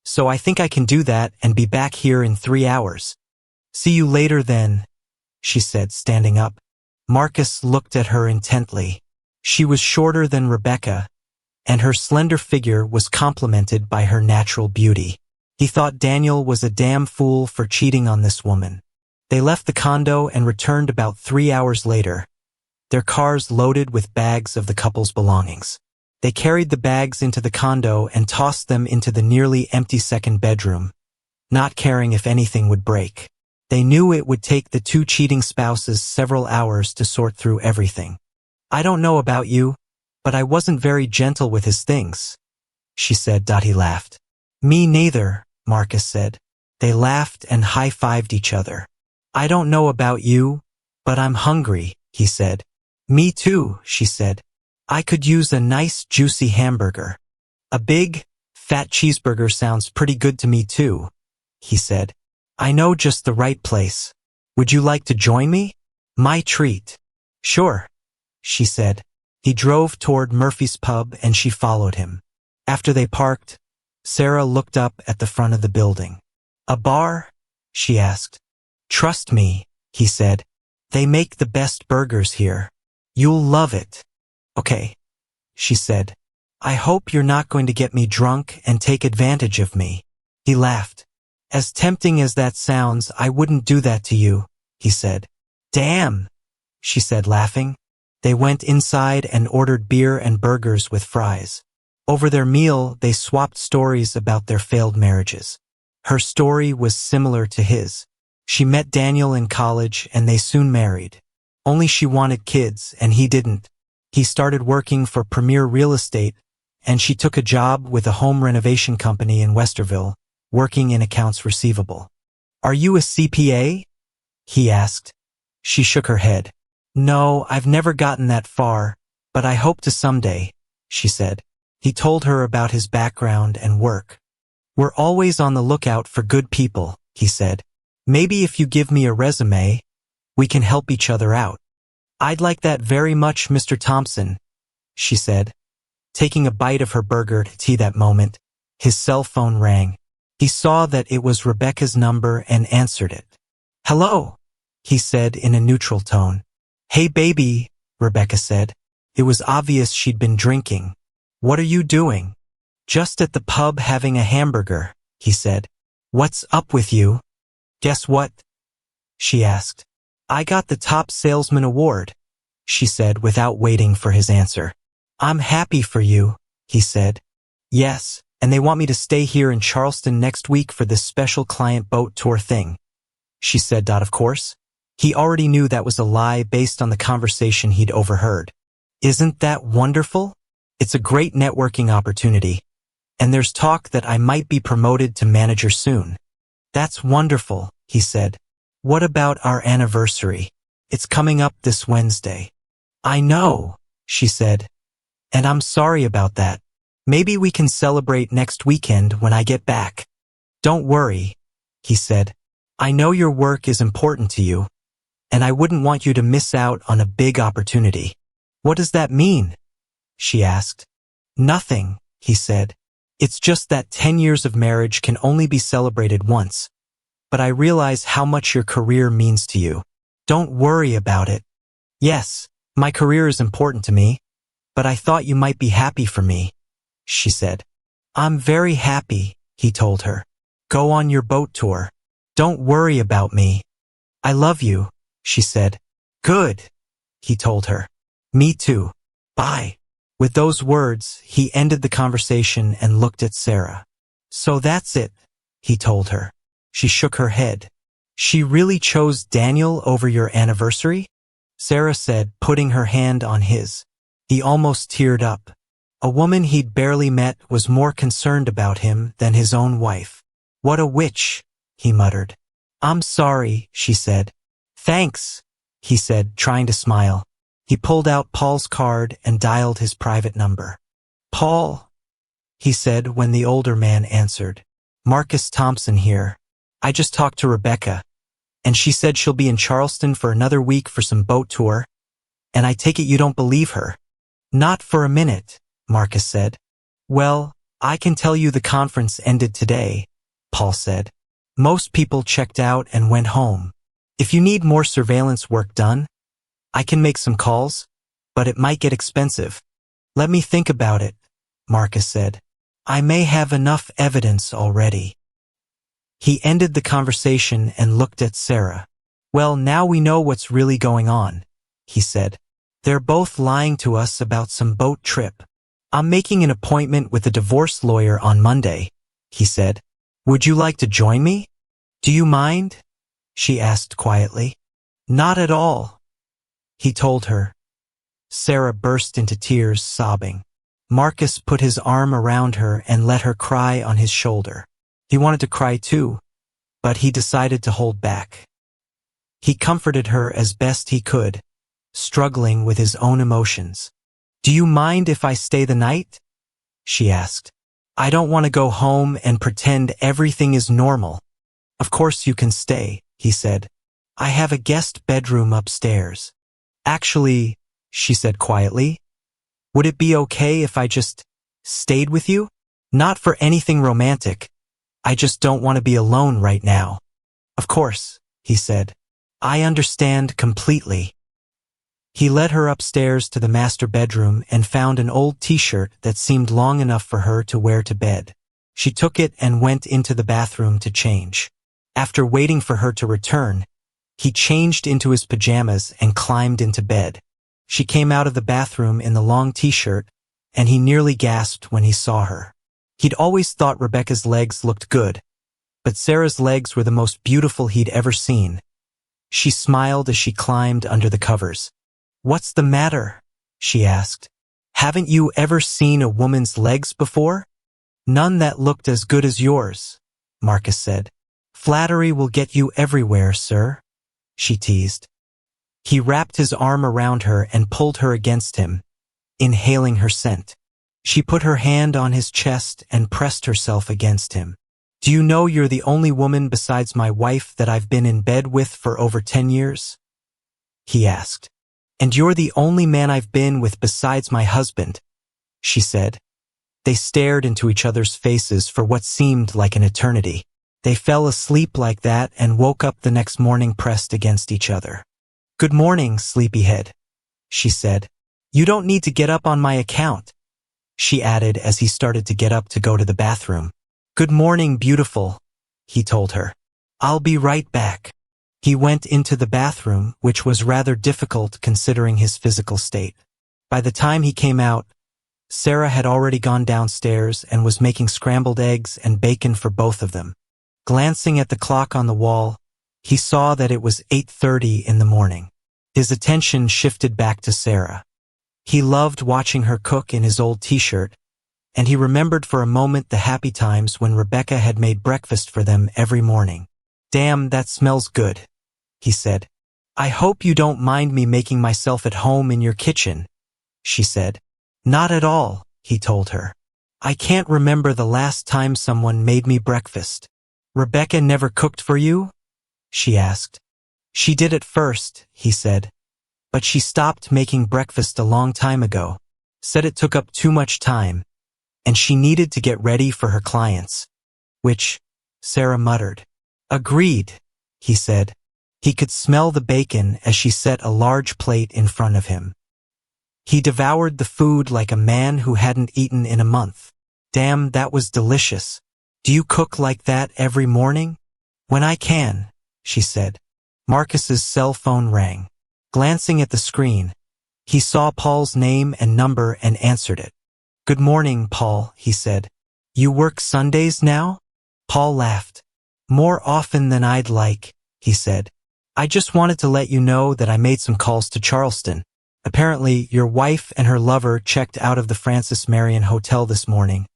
So I think I can do that and be back here in 3 hours." "See you later then," she said, standing up. Marcus looked at her intently. She was shorter than Rebecca, and her slender figure was complemented by her natural beauty. He thought Daniel was a damn fool for cheating on this woman. They left the condo and returned about 3 hours later, their cars loaded with bags of the couple's belongings. They carried the bags into the condo and tossed them into the nearly empty second bedroom, not caring if anything would break. They knew it would take the two cheating spouses several hours to sort through everything. "I don't know about you, but I wasn't very gentle with his things," she said. He laughed. "Me neither," Marcus said. They laughed and high-fived each other. "I don't know about you, but I'm hungry," he said. "Me too," she said. "I could use a nice juicy hamburger." "A big, fat cheeseburger sounds pretty good to me too," he said. "I know just the right place. Would you like to join me?" "My treat." "Sure," she said. He drove toward Murphy's Pub and she followed him. After they parked, Sarah looked up at the front of the building. "A bar?" she asked. "Trust me," he said. "They make the best burgers here. You'll love it." "Okay," she said. "I hope you're not going to get me drunk and take advantage of me." He laughed. "As tempting as that sounds, I wouldn't do that to you," he said. "Damn," she said, laughing. They went inside and ordered beer and burgers with fries. Over their meal, they swapped stories about their failed marriages. Her story was similar to his. She met Daniel in college and they soon married. Only she wanted kids and he didn't. He started working for Premier Real Estate and she took a job with a home renovation company in Westerville, working in accounts receivable. "Are you a CPA?" he asked. She shook her head. "No, I've never gotten that far, but I hope to someday," she said. He told her about his background and work. "We're always on the lookout for good people," he said. "Maybe if you give me a resume, we can help each other out." "I'd like that very much, Mr. Thompson," she said. Taking a bite of her burger at that moment, his cell phone rang. He saw that it was Rebecca's number and answered it. "Hello," he said in a neutral tone. "Hey baby," Rebecca said. It was obvious she'd been drinking. "What are you doing?" "Just at the pub having a hamburger," he said. "What's up with you?" "Guess what?" she asked. "I got the top salesman award," she said without waiting for his answer. "I'm happy for you," he said. "Yes, and they want me to stay here in Charleston next week for this special client boat tour thing," she said. "Of course." He already knew that was a lie based on the conversation he'd overheard. "Isn't that wonderful? It's a great networking opportunity. And there's talk that I might be promoted to manager soon." "That's wonderful," he said. "What about our anniversary? It's coming up this Wednesday." "I know," she said. "And I'm sorry about that. Maybe we can celebrate next weekend when I get back." "Don't worry," he said. "I know your work is important to you, and I wouldn't want you to miss out on a big opportunity." "What does that mean?" she asked. "Nothing," he said. "It's just that 10 years of marriage can only be celebrated once. But I realize how much your career means to you. Don't worry about it." "Yes, my career is important to me, but I thought you might be happy for me," she said. "I'm very happy," he told her. "Go on your boat tour. Don't worry about me." "I love you," she said. "Good," he told her. "Me too. Bye." With those words, he ended the conversation and looked at Sarah. "So that's it," he told her. She shook her head. "She really chose Daniel over your anniversary?" Sarah said, putting her hand on his. He almost teared up. A woman he'd barely met was more concerned about him than his own wife. "What a witch," he muttered. "I'm sorry," she said. "Thanks," he said, trying to smile. He pulled out Paul's card and dialed his private number. "Paul," he said when the older man answered. "Marcus Thompson here. I just talked to Rebecca, and she said she'll be in Charleston for another week for some boat tour, and I take it you don't believe her." "Not for a minute," Marcus said. "Well, I can tell you the conference ended today," Paul said. "Most people checked out and went home. If you need more surveillance work done, I can make some calls, but it might get expensive." "Let me think about it," Marcus said. "I may have enough evidence already." He ended the conversation and looked at Sarah. "Well, now we know what's really going on," he said. "They're both lying to us about some boat trip. I'm making an appointment with a divorce lawyer on Monday, he said. Would you like to join me? Do you mind? She asked quietly. Not at all, he told her. Sarah burst into tears, sobbing. Marcus put his arm around her and let her cry on his shoulder. He wanted to cry too, but he decided to hold back. He comforted her as best he could, struggling with his own emotions. Do you mind if I stay the night? She asked. I don't want to go home and pretend everything is normal. Of course you can stay, he said. I have a guest bedroom upstairs. Actually, she said quietly, would it be okay if I just stayed with you? Not for anything romantic. I just don't want to be alone right now. Of course, he said. I understand completely. He led her upstairs to the master bedroom and found an old t-shirt that seemed long enough for her to wear to bed. She took it and went into the bathroom to change. After waiting for her to return, he changed into his pajamas and climbed into bed. She came out of the bathroom in the long t-shirt, and he nearly gasped when he saw her. He'd always thought Rebecca's legs looked good, but Sarah's legs were the most beautiful he'd ever seen. She smiled as she climbed under the covers. What's the matter? She asked. Haven't you ever seen a woman's legs before? None that looked as good as yours, Marcus said. Flattery will get you everywhere, sir, she teased. He wrapped his arm around her and pulled her against him, inhaling her scent. She put her hand on his chest and pressed herself against him. Do you know you're the only woman besides my wife that I've been in bed with for over 10 years? He asked. And you're the only man I've been with besides my husband, she said. They stared into each other's faces for what seemed like an eternity. They fell asleep like that and woke up the next morning pressed against each other. Good morning, sleepyhead, she said. You don't need to get up on my account, she added as he started to get up to go to the bathroom. Good morning, beautiful, he told her. I'll be right back. He went into the bathroom, which was rather difficult considering his physical state. By the time he came out, Sarah had already gone downstairs and was making scrambled eggs and bacon for both of them. Glancing at the clock on the wall, he saw that it was 8:30 in the morning. His attention shifted back to Sarah. He loved watching her cook in his old t-shirt, and he remembered for a moment the happy times when Rebecca had made breakfast for them every morning. Damn, that smells good, he said. I hope you don't mind me making myself at home in your kitchen, she said. Not at all, he told her. I can't remember the last time someone made me breakfast. Rebecca never cooked for you? She asked. She did at first, he said, but she stopped making breakfast a long time ago, said it took up too much time, and she needed to get ready for her clients. Which, Sarah muttered. Agreed, he said. He could smell the bacon as she set a large plate in front of him. He devoured the food like a man who hadn't eaten in a month. Damn, that was delicious. Do you cook like that every morning? When I can, she said. Marcus's cell phone rang. Glancing at the screen, he saw Paul's name and number and answered it. Good morning, Paul, he said. You work Sundays now? Paul laughed. More often than I'd like, he said. I just wanted to let you know that I made some calls to Charleston. Apparently, your wife and her lover checked out of the Francis Marion Hotel this morning,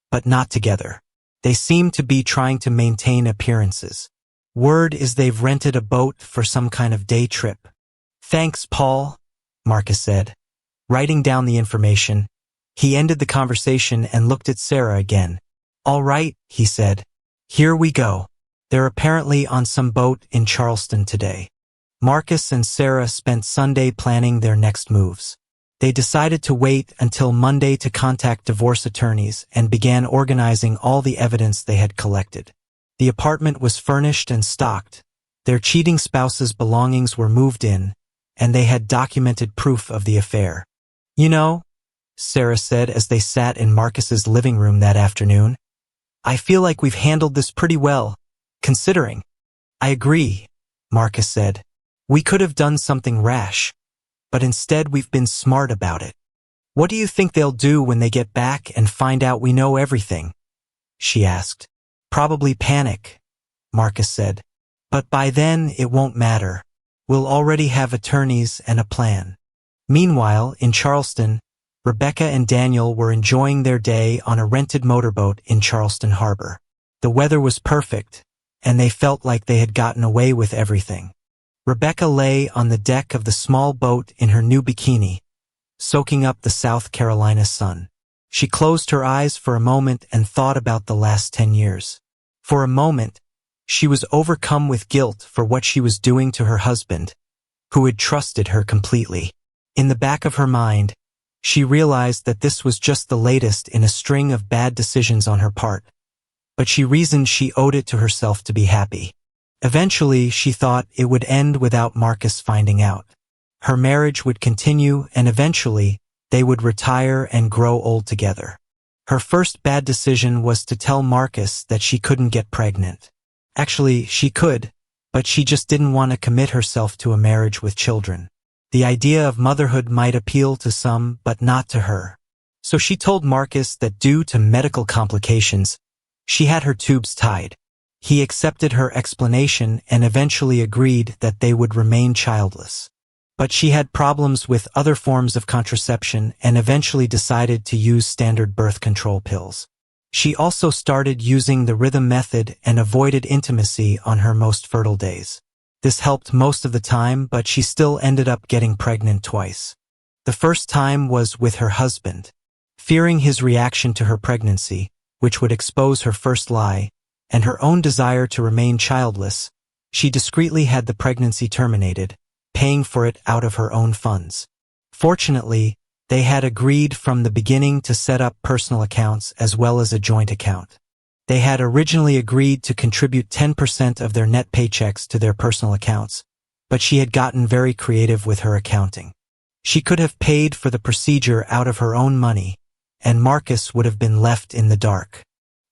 but not together. They seem to be trying to maintain appearances. Word is they've rented a boat for some kind of day trip. Thanks, Paul, Marcus said. Writing down the information, he ended the conversation and looked at Sarah again. All right, he said. Here we go. They're apparently on some boat in Charleston today. Marcus and Sarah spent Sunday planning their next moves. They decided to wait until Monday to contact divorce attorneys and began organizing all the evidence they had collected. The apartment was furnished and stocked. Their cheating spouse's belongings were moved in, and they had documented proof of the affair. You know, Sarah said as they sat in Marcus's living room that afternoon, I feel like we've handled this pretty well, considering. I agree, Marcus said. We could have done something rash, but instead we've been smart about it. "What do you think they'll do when they get back and find out we know everything?" she asked. "Probably panic," Marcus said. "But by then it won't matter. We'll already have attorneys and a plan." Meanwhile, in Charleston, Rebecca and Daniel were enjoying their day on a rented motorboat in Charleston Harbor. The weather was perfect, and they felt like they had gotten away with everything. Rebecca lay on the deck of the small boat in her new bikini, soaking up the South Carolina sun. She closed her eyes for a moment and thought about the last 10 years. For a moment, she was overcome with guilt for what she was doing to her husband, who had trusted her completely. In the back of her mind, she realized that this was just the latest in a string of bad decisions on her part, but she reasoned she owed it to herself to be happy. Eventually, she thought it would end without Marcus finding out. Her marriage would continue, and eventually, they would retire and grow old together. Her first bad decision was to tell Marcus that she couldn't get pregnant. Actually, she could, but she just didn't want to commit herself to a marriage with children. The idea of motherhood might appeal to some, but not to her. So she told Marcus that due to medical complications, she had her tubes tied. He accepted her explanation and eventually agreed that they would remain childless. But she had problems with other forms of contraception and eventually decided to use standard birth control pills. She also started using the rhythm method and avoided intimacy on her most fertile days. This helped most of the time, but she still ended up getting pregnant twice. The first time was with her husband. Fearing his reaction to her pregnancy, which would expose her first lie, and her own desire to remain childless, she discreetly had the pregnancy terminated, paying for it out of her own funds. Fortunately, they had agreed from the beginning to set up personal accounts as well as a joint account. They had originally agreed to contribute 10% of their net paychecks to their personal accounts, but she had gotten very creative with her accounting. She could have paid for the procedure out of her own money, and Marcus would have been left in the dark.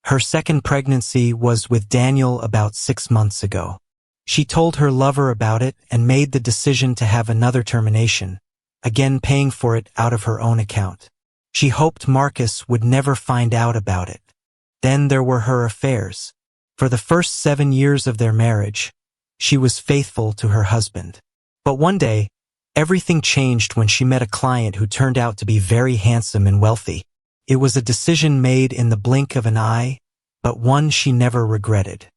Her second pregnancy was with Daniel about 6 months ago. She told her lover about it and made the decision to have another termination, again paying for it out of her own account. She hoped Marcus would never find out about it. Then there were her affairs. For the first 7 years of their marriage, she was faithful to her husband. But one day, everything changed when she met a client who turned out to be very handsome and wealthy. It was a decision made in the blink of an eye, but one she never regretted.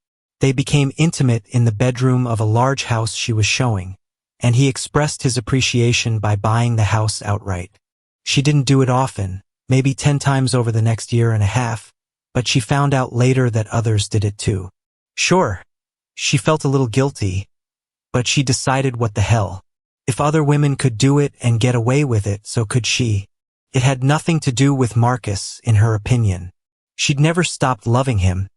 They became intimate in the bedroom of a large house she was showing, and he expressed his appreciation by buying the house outright. She didn't do it often, maybe 10 times over the next year and a half, but she found out later that others did it too. Sure, she felt a little guilty, but she decided what the hell. If other women could do it and get away with it, so could she. It had nothing to do with Marcus, in her opinion. She'd never stopped loving him,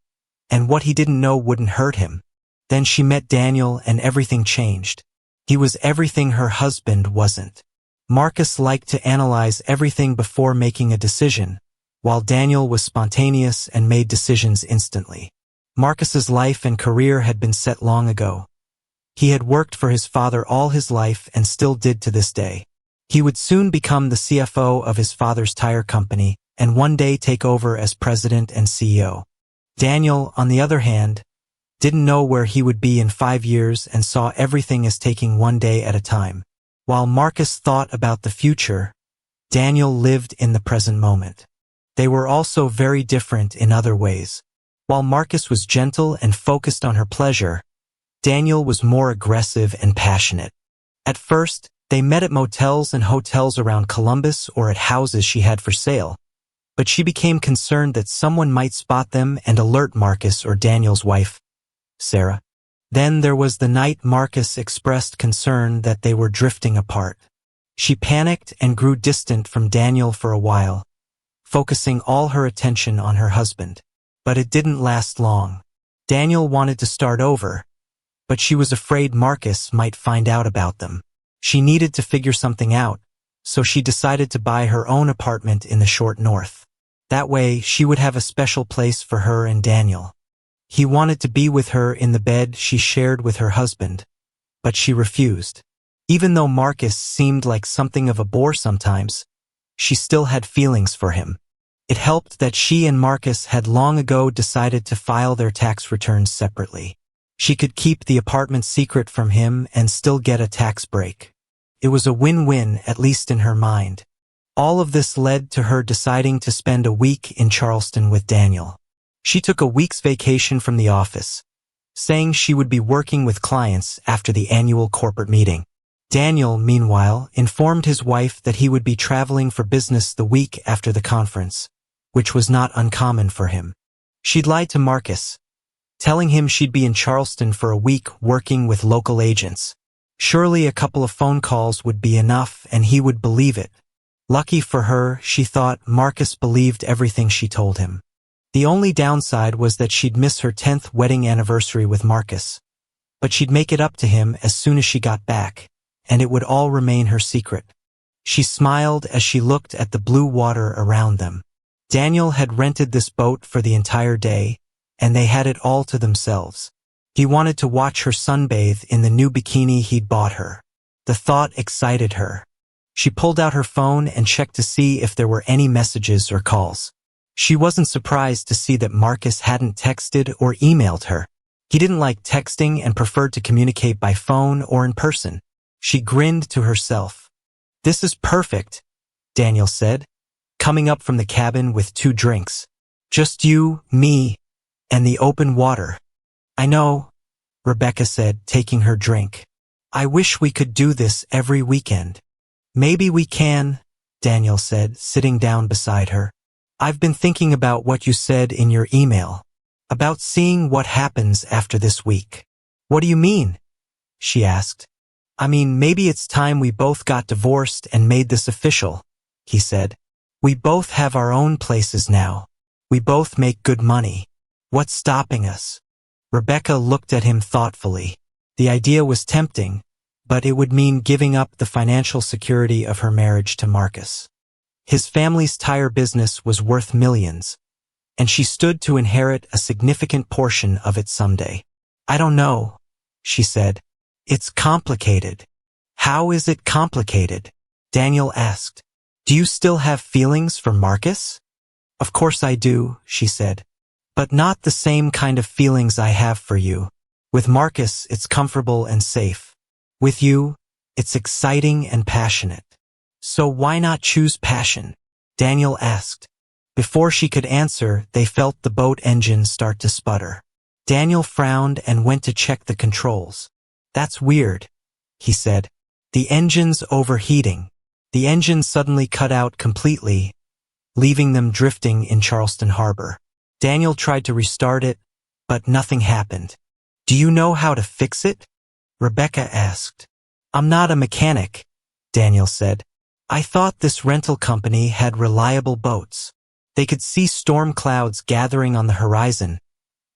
and what he didn't know wouldn't hurt him. Then she met Daniel and everything changed. He was everything her husband wasn't. Marcus liked to analyze everything before making a decision, while Daniel was spontaneous and made decisions instantly. Marcus's life and career had been set long ago. He had worked for his father all his life and still did to this day. He would soon become the CFO of his father's tire company and one day take over as president and CEO. Daniel, on the other hand, didn't know where he would be in 5 years and saw everything as taking one day at a time. While Marcus thought about the future, Daniel lived in the present moment. They were also very different in other ways. While Marcus was gentle and focused on her pleasure, Daniel was more aggressive and passionate. At first, they met at motels and hotels around Columbus or at houses she had for sale, but she became concerned that someone might spot them and alert Marcus or Daniel's wife, Sarah. Then there was the night Marcus expressed concern that they were drifting apart. She panicked and grew distant from Daniel for a while, focusing all her attention on her husband. But it didn't last long. Daniel wanted to start over, but she was afraid Marcus might find out about them. She needed to figure something out, so she decided to buy her own apartment in the short north. That way, she would have a special place for her and Daniel. He wanted to be with her in the bed she shared with her husband, but she refused. Even though Marcus seemed like something of a bore sometimes, she still had feelings for him. It helped that she and Marcus had long ago decided to file their tax returns separately. She could keep the apartment secret from him and still get a tax break. It was a win-win, at least in her mind. All of this led to her deciding to spend a week in Charleston with Daniel. She took a week's vacation from the office, saying she would be working with clients after the annual corporate meeting. Daniel, meanwhile, informed his wife that he would be traveling for business the week after the conference, which was not uncommon for him. She'd lied to Marcus, telling him she'd be in Charleston for a week working with local agents. Surely a couple of phone calls would be enough and he would believe it. Lucky for her, she thought, Marcus believed everything she told him. The only downside was that she'd miss her 10th wedding anniversary with Marcus. But she'd make it up to him as soon as she got back, and it would all remain her secret. She smiled as she looked at the blue water around them. Daniel had rented this boat for the entire day, and they had it all to themselves. He wanted to watch her sunbathe in the new bikini he'd bought her. The thought excited her. She pulled out her phone and checked to see if there were any messages or calls. She wasn't surprised to see that Marcus hadn't texted or emailed her. He didn't like texting and preferred to communicate by phone or in person. She grinned to herself. "This is perfect," Daniel said, coming up from the cabin with 2 drinks. "Just you, me, and the open water." "I know," Rebecca said, taking her drink. "I wish we could do this every weekend." "Maybe we can," Daniel said, sitting down beside her. "I've been thinking about what you said in your email, about seeing what happens after this week." "What do you mean?" she asked. "I mean, maybe it's time we both got divorced and made this official," he said. "We both have our own places now. We both make good money. What's stopping us?" Rebecca looked at him thoughtfully. The idea was tempting, but it would mean giving up the financial security of her marriage to Marcus. His family's tire business was worth millions, and she stood to inherit a significant portion of it someday. "I don't know," she said. "It's complicated." "How is it complicated?" Daniel asked. "Do you still have feelings for Marcus?" "Of course I do," she said. "But not the same kind of feelings I have for you. With Marcus, it's comfortable and safe. With you, it's exciting and passionate." "So why not choose passion?" Daniel asked. Before she could answer, they felt the boat engine start to sputter. Daniel frowned and went to check the controls. "That's weird," he said. "The engine's overheating." The engine suddenly cut out completely, leaving them drifting in Charleston Harbor. Daniel tried to restart it, but nothing happened. "Do you know how to fix it?" Rebecca asked. "I'm not a mechanic," Daniel said. "I thought this rental company had reliable boats." They could see storm clouds gathering on the horizon,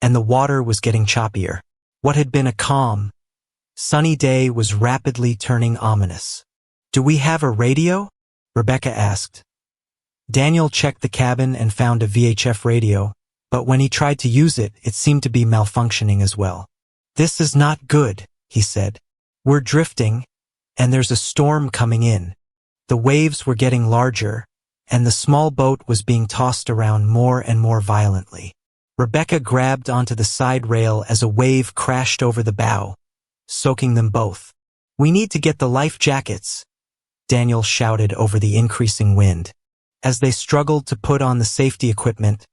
and the water was getting choppier. What had been a calm, sunny day was rapidly turning ominous. "Do we have a radio?" Rebecca asked. Daniel checked the cabin and found a VHF radio, but when he tried to use it, it seemed to be malfunctioning as well. "This is not good," he said. "We're drifting, and there's a storm coming in." The waves were getting larger, and the small boat was being tossed around more and more violently. Rebecca grabbed onto the side rail as a wave crashed over the bow, soaking them both. "We need to get the life jackets," Daniel shouted over the increasing wind. As they struggled to put on the safety equipment,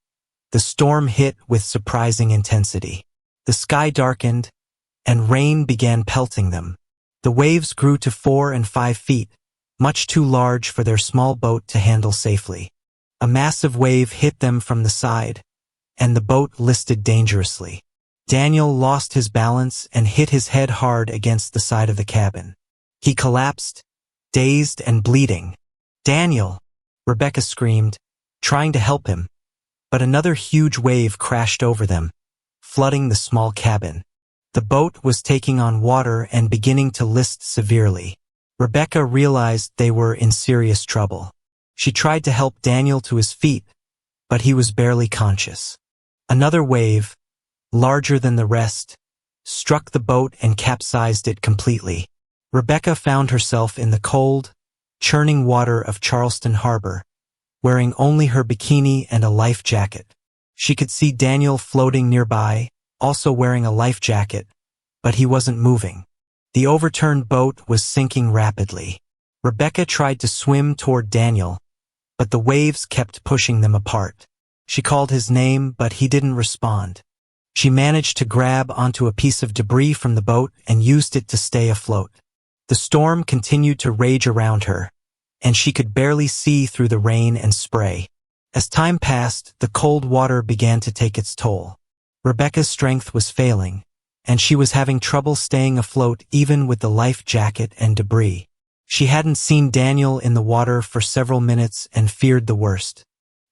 the storm hit with surprising intensity. The sky darkened, and rain began pelting them. The waves grew to 4 and 5 feet, much too large for their small boat to handle safely. A massive wave hit them from the side, and the boat listed dangerously. Daniel lost his balance and hit his head hard against the side of the cabin. He collapsed, dazed and bleeding. "Daniel!" Rebecca screamed, trying to help him, but another huge wave crashed over them, flooding the small cabin. The boat was taking on water and beginning to list severely. Rebecca realized they were in serious trouble. She tried to help Daniel to his feet, but he was barely conscious. Another wave, larger than the rest, struck the boat and capsized it completely. Rebecca found herself in the cold, churning water of Charleston Harbor, wearing only her bikini and a life jacket. She could see Daniel floating nearby, also wearing a life jacket, but he wasn't moving. The overturned boat was sinking rapidly. Rebecca tried to swim toward Daniel, but the waves kept pushing them apart. She called his name, but he didn't respond. She managed to grab onto a piece of debris from the boat and used it to stay afloat. The storm continued to rage around her, and she could barely see through the rain and spray. As time passed, the cold water began to take its toll. Rebecca's strength was failing, and she was having trouble staying afloat even with the life jacket and debris. She hadn't seen Daniel in the water for several minutes and feared the worst.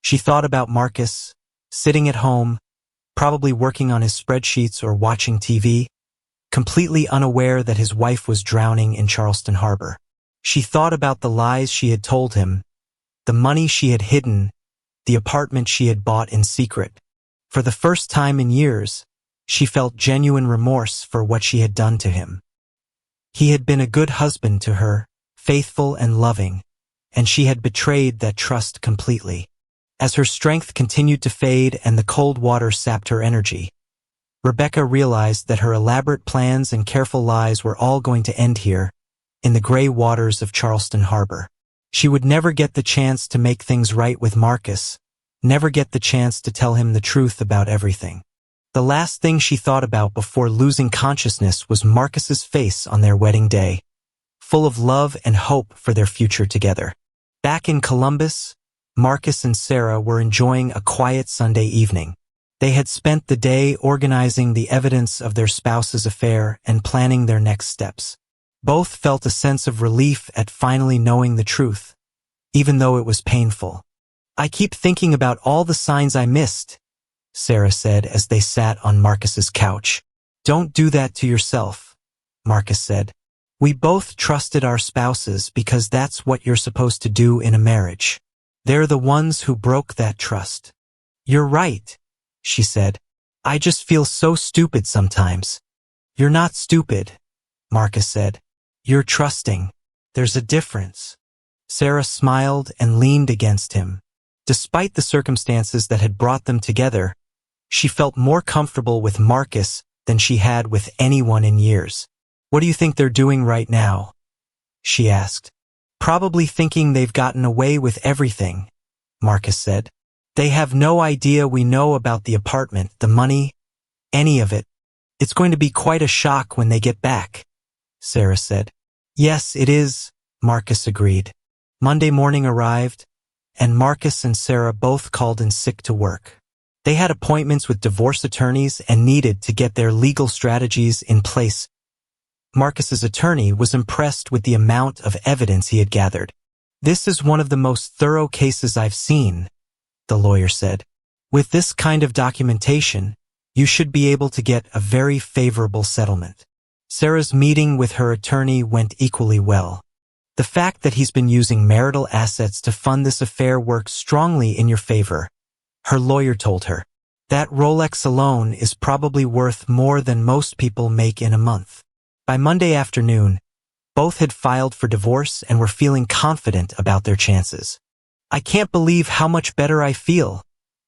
She thought about Marcus, sitting at home, probably working on his spreadsheets or watching TV, completely unaware that his wife was drowning in Charleston Harbor. She thought about the lies she had told him, the money she had hidden, the apartment she had bought in secret. For the first time in years, she felt genuine remorse for what she had done to him. He had been a good husband to her, faithful and loving, and she had betrayed that trust completely. As her strength continued to fade and the cold water sapped her energy, Rebecca realized that her elaborate plans and careful lies were all going to end here, in the gray waters of Charleston Harbor. She would never get the chance to make things right with Marcus, never get the chance to tell him the truth about everything. The last thing she thought about before losing consciousness was Marcus's face on their wedding day, full of love and hope for their future together. Back in Columbus, Marcus and Sarah were enjoying a quiet Sunday evening. They had spent the day organizing the evidence of their spouse's affair and planning their next steps. Both felt a sense of relief at finally knowing the truth, even though it was painful. "I keep thinking about all the signs I missed," Sarah said as they sat on Marcus's couch. "Don't do that to yourself," Marcus said. "We both trusted our spouses because that's what you're supposed to do in a marriage. They're the ones who broke that trust." "You're right," she said. "I just feel so stupid sometimes." "You're not stupid," Marcus said. "You're trusting. There's a difference." Sarah smiled and leaned against him. Despite the circumstances that had brought them together, she felt more comfortable with Marcus than she had with anyone in years. "What do you think they're doing right now?" she asked. "Probably thinking they've gotten away with everything," Marcus said. "They have no idea we know about the apartment, the money, any of it. It's going to be quite a shock when they get back," Sarah said. "Yes, it is," Marcus agreed. Monday morning arrived, and Marcus and Sarah both called in sick to work. They had appointments with divorce attorneys and needed to get their legal strategies in place. Marcus's attorney was impressed with the amount of evidence he had gathered. "This is one of the most thorough cases I've seen," the lawyer said. "With this kind of documentation, you should be able to get a very favorable settlement." Sarah's meeting with her attorney went equally well. "The fact that he's been using marital assets to fund this affair works strongly in your favor," her lawyer told her. "That Rolex alone is probably worth more than most people make in a month." By Monday afternoon, both had filed for divorce and were feeling confident about their chances. "I can't believe how much better I feel,"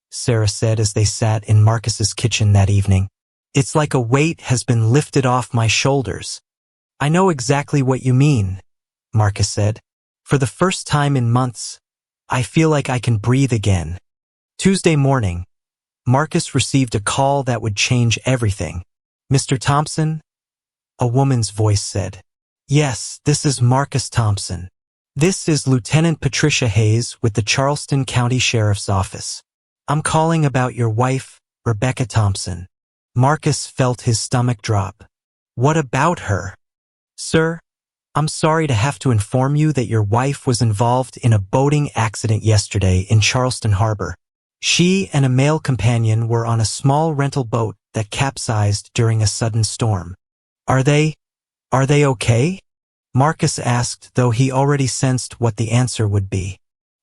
Sarah said as they sat in Marcus's kitchen that evening. "It's like a weight has been lifted off my shoulders." "I know exactly what you mean," Marcus said. "For the first time in months, I feel like I can breathe again." Tuesday morning, Marcus received a call that would change everything. "Mr. Thompson?" a woman's voice said. "Yes, this is Marcus Thompson. This is Lieutenant Patricia Hayes with the Charleston County Sheriff's Office. I'm calling about your wife, Rebecca Thompson." Marcus felt his stomach drop. "What about her?" "Sir, I'm sorry to have to inform you that your wife was involved in a boating accident yesterday in Charleston Harbor. She and a male companion were on a small rental boat that capsized during a sudden storm. Are they okay?" Marcus asked, though he already sensed what the answer would be.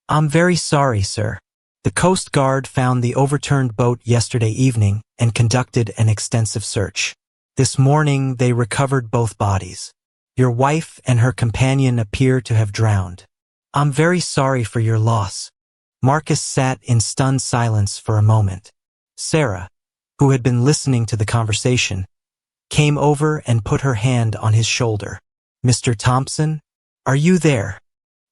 "I'm very sorry, sir. The Coast Guard found the overturned boat yesterday evening and conducted an extensive search. This morning they recovered both bodies. Your wife and her companion appear to have drowned." I'm very sorry for your loss. Marcus sat in stunned silence for a moment. Sarah, who had been listening to the conversation, came over and put her hand on his shoulder. Mr. Thompson, are you there?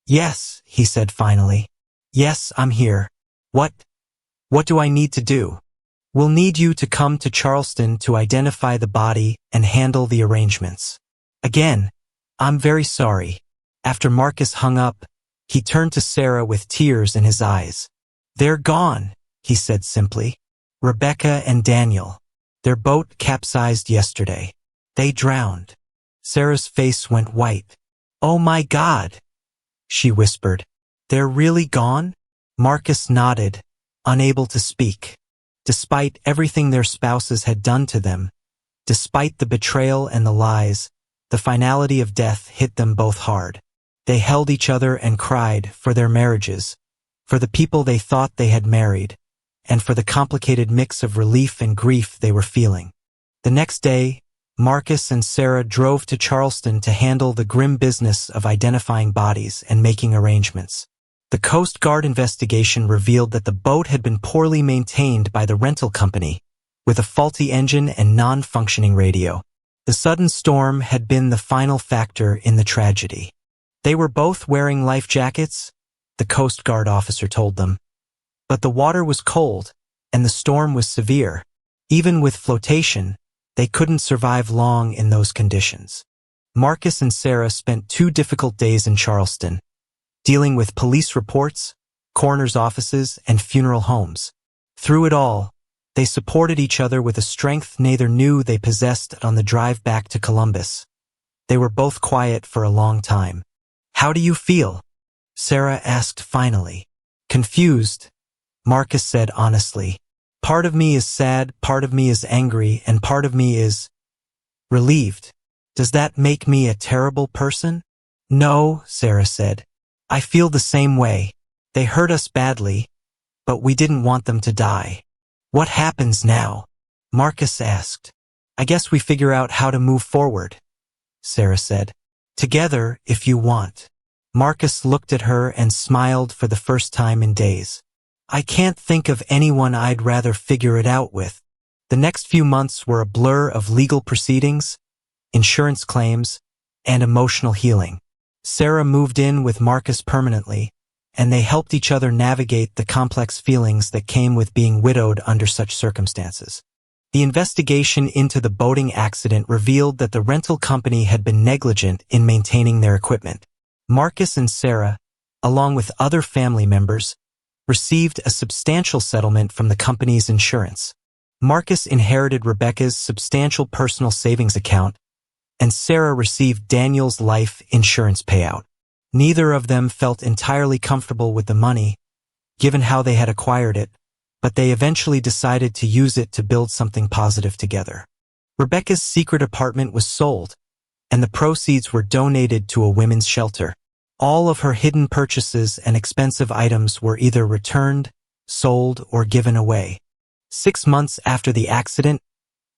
Yes, he said finally. Yes, I'm here. What do I need to do? We'll need you to come to Charleston to identify the body and handle the arrangements. Again, I'm very sorry. After Marcus hung up, he turned to Sarah with tears in his eyes. They're gone, he said simply. Rebecca and Daniel. Their boat capsized yesterday. They drowned. Sarah's face went white. Oh my God, she whispered. They're really gone? Marcus nodded, unable to speak. Despite everything their spouses had done to them, despite the betrayal and the lies, the finality of death hit them both hard. They held each other and cried for their marriages, for the people they thought they had married, and for the complicated mix of relief and grief they were feeling. The next day, Marcus and Sarah drove to Charleston to handle the grim business of identifying bodies and making arrangements. The Coast Guard investigation revealed that the boat had been poorly maintained by the rental company, with a faulty engine and non-functioning radio. The sudden storm had been the final factor in the tragedy. They were both wearing life jackets, the Coast Guard officer told them. But the water was cold, and the storm was severe. Even with flotation, they couldn't survive long in those conditions. Marcus and Sarah spent 2 difficult days in Charleston, dealing with police reports, coroner's offices, and funeral homes. Through it all, they supported each other with a strength neither knew they possessed on the drive back to Columbus. They were both quiet for a long time. How do you feel? Sarah asked finally. Confused, Marcus said honestly. Part of me is sad, part of me is angry, and part of me is relieved. Does that make me a terrible person? No, Sarah said. I feel the same way. They hurt us badly, but we didn't want them to die. What happens now? Marcus asked. I guess we figure out how to move forward, Sarah said. Together, if you want. Marcus looked at her and smiled for the first time in days. I can't think of anyone I'd rather figure it out with. The next few months were a blur of legal proceedings, insurance claims, and emotional healing. Sarah moved in with Marcus permanently, and they helped each other navigate the complex feelings that came with being widowed under such circumstances. The investigation into the boating accident revealed that the rental company had been negligent in maintaining their equipment. Marcus and Sarah, along with other family members, received a substantial settlement from the company's insurance. Marcus inherited Rebecca's substantial personal savings account, and Sarah received Daniel's life insurance payout. Neither of them felt entirely comfortable with the money, given how they had acquired it, but they eventually decided to use it to build something positive together. Rebecca's secret apartment was sold, and the proceeds were donated to a women's shelter. All of her hidden purchases and expensive items were either returned, sold, or given away. 6 months after the accident,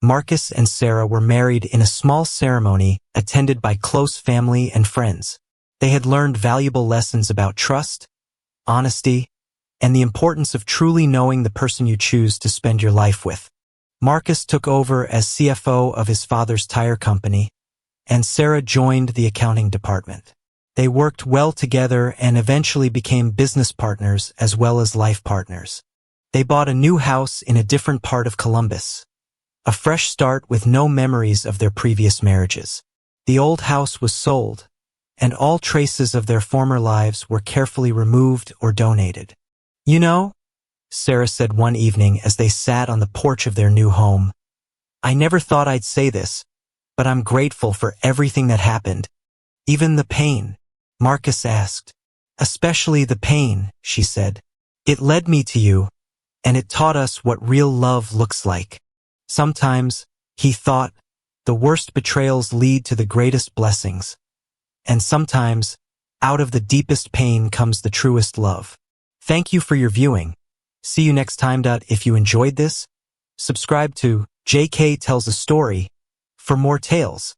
Marcus and Sarah were married in a small ceremony attended by close family and friends. They had learned valuable lessons about trust, honesty, and the importance of truly knowing the person you choose to spend your life with. Marcus took over as CFO of his father's tire company, and Sarah joined the accounting department. They worked well together and eventually became business partners as well as life partners. They bought a new house in a different part of Columbus, a fresh start with no memories of their previous marriages. The old house was sold, and all traces of their former lives were carefully removed or donated. You know, Sarah said one evening as they sat on the porch of their new home, I never thought I'd say this, but I'm grateful for everything that happened. Even the pain, Marcus asked. Especially the pain, she said. It led me to you, and it taught us what real love looks like. Sometimes, he thought, the worst betrayals lead to the greatest blessings. And sometimes, out of the deepest pain comes the truest love. Thank you for your viewing. See you next time. If you enjoyed this, subscribe to JK Tells a Story for more tales.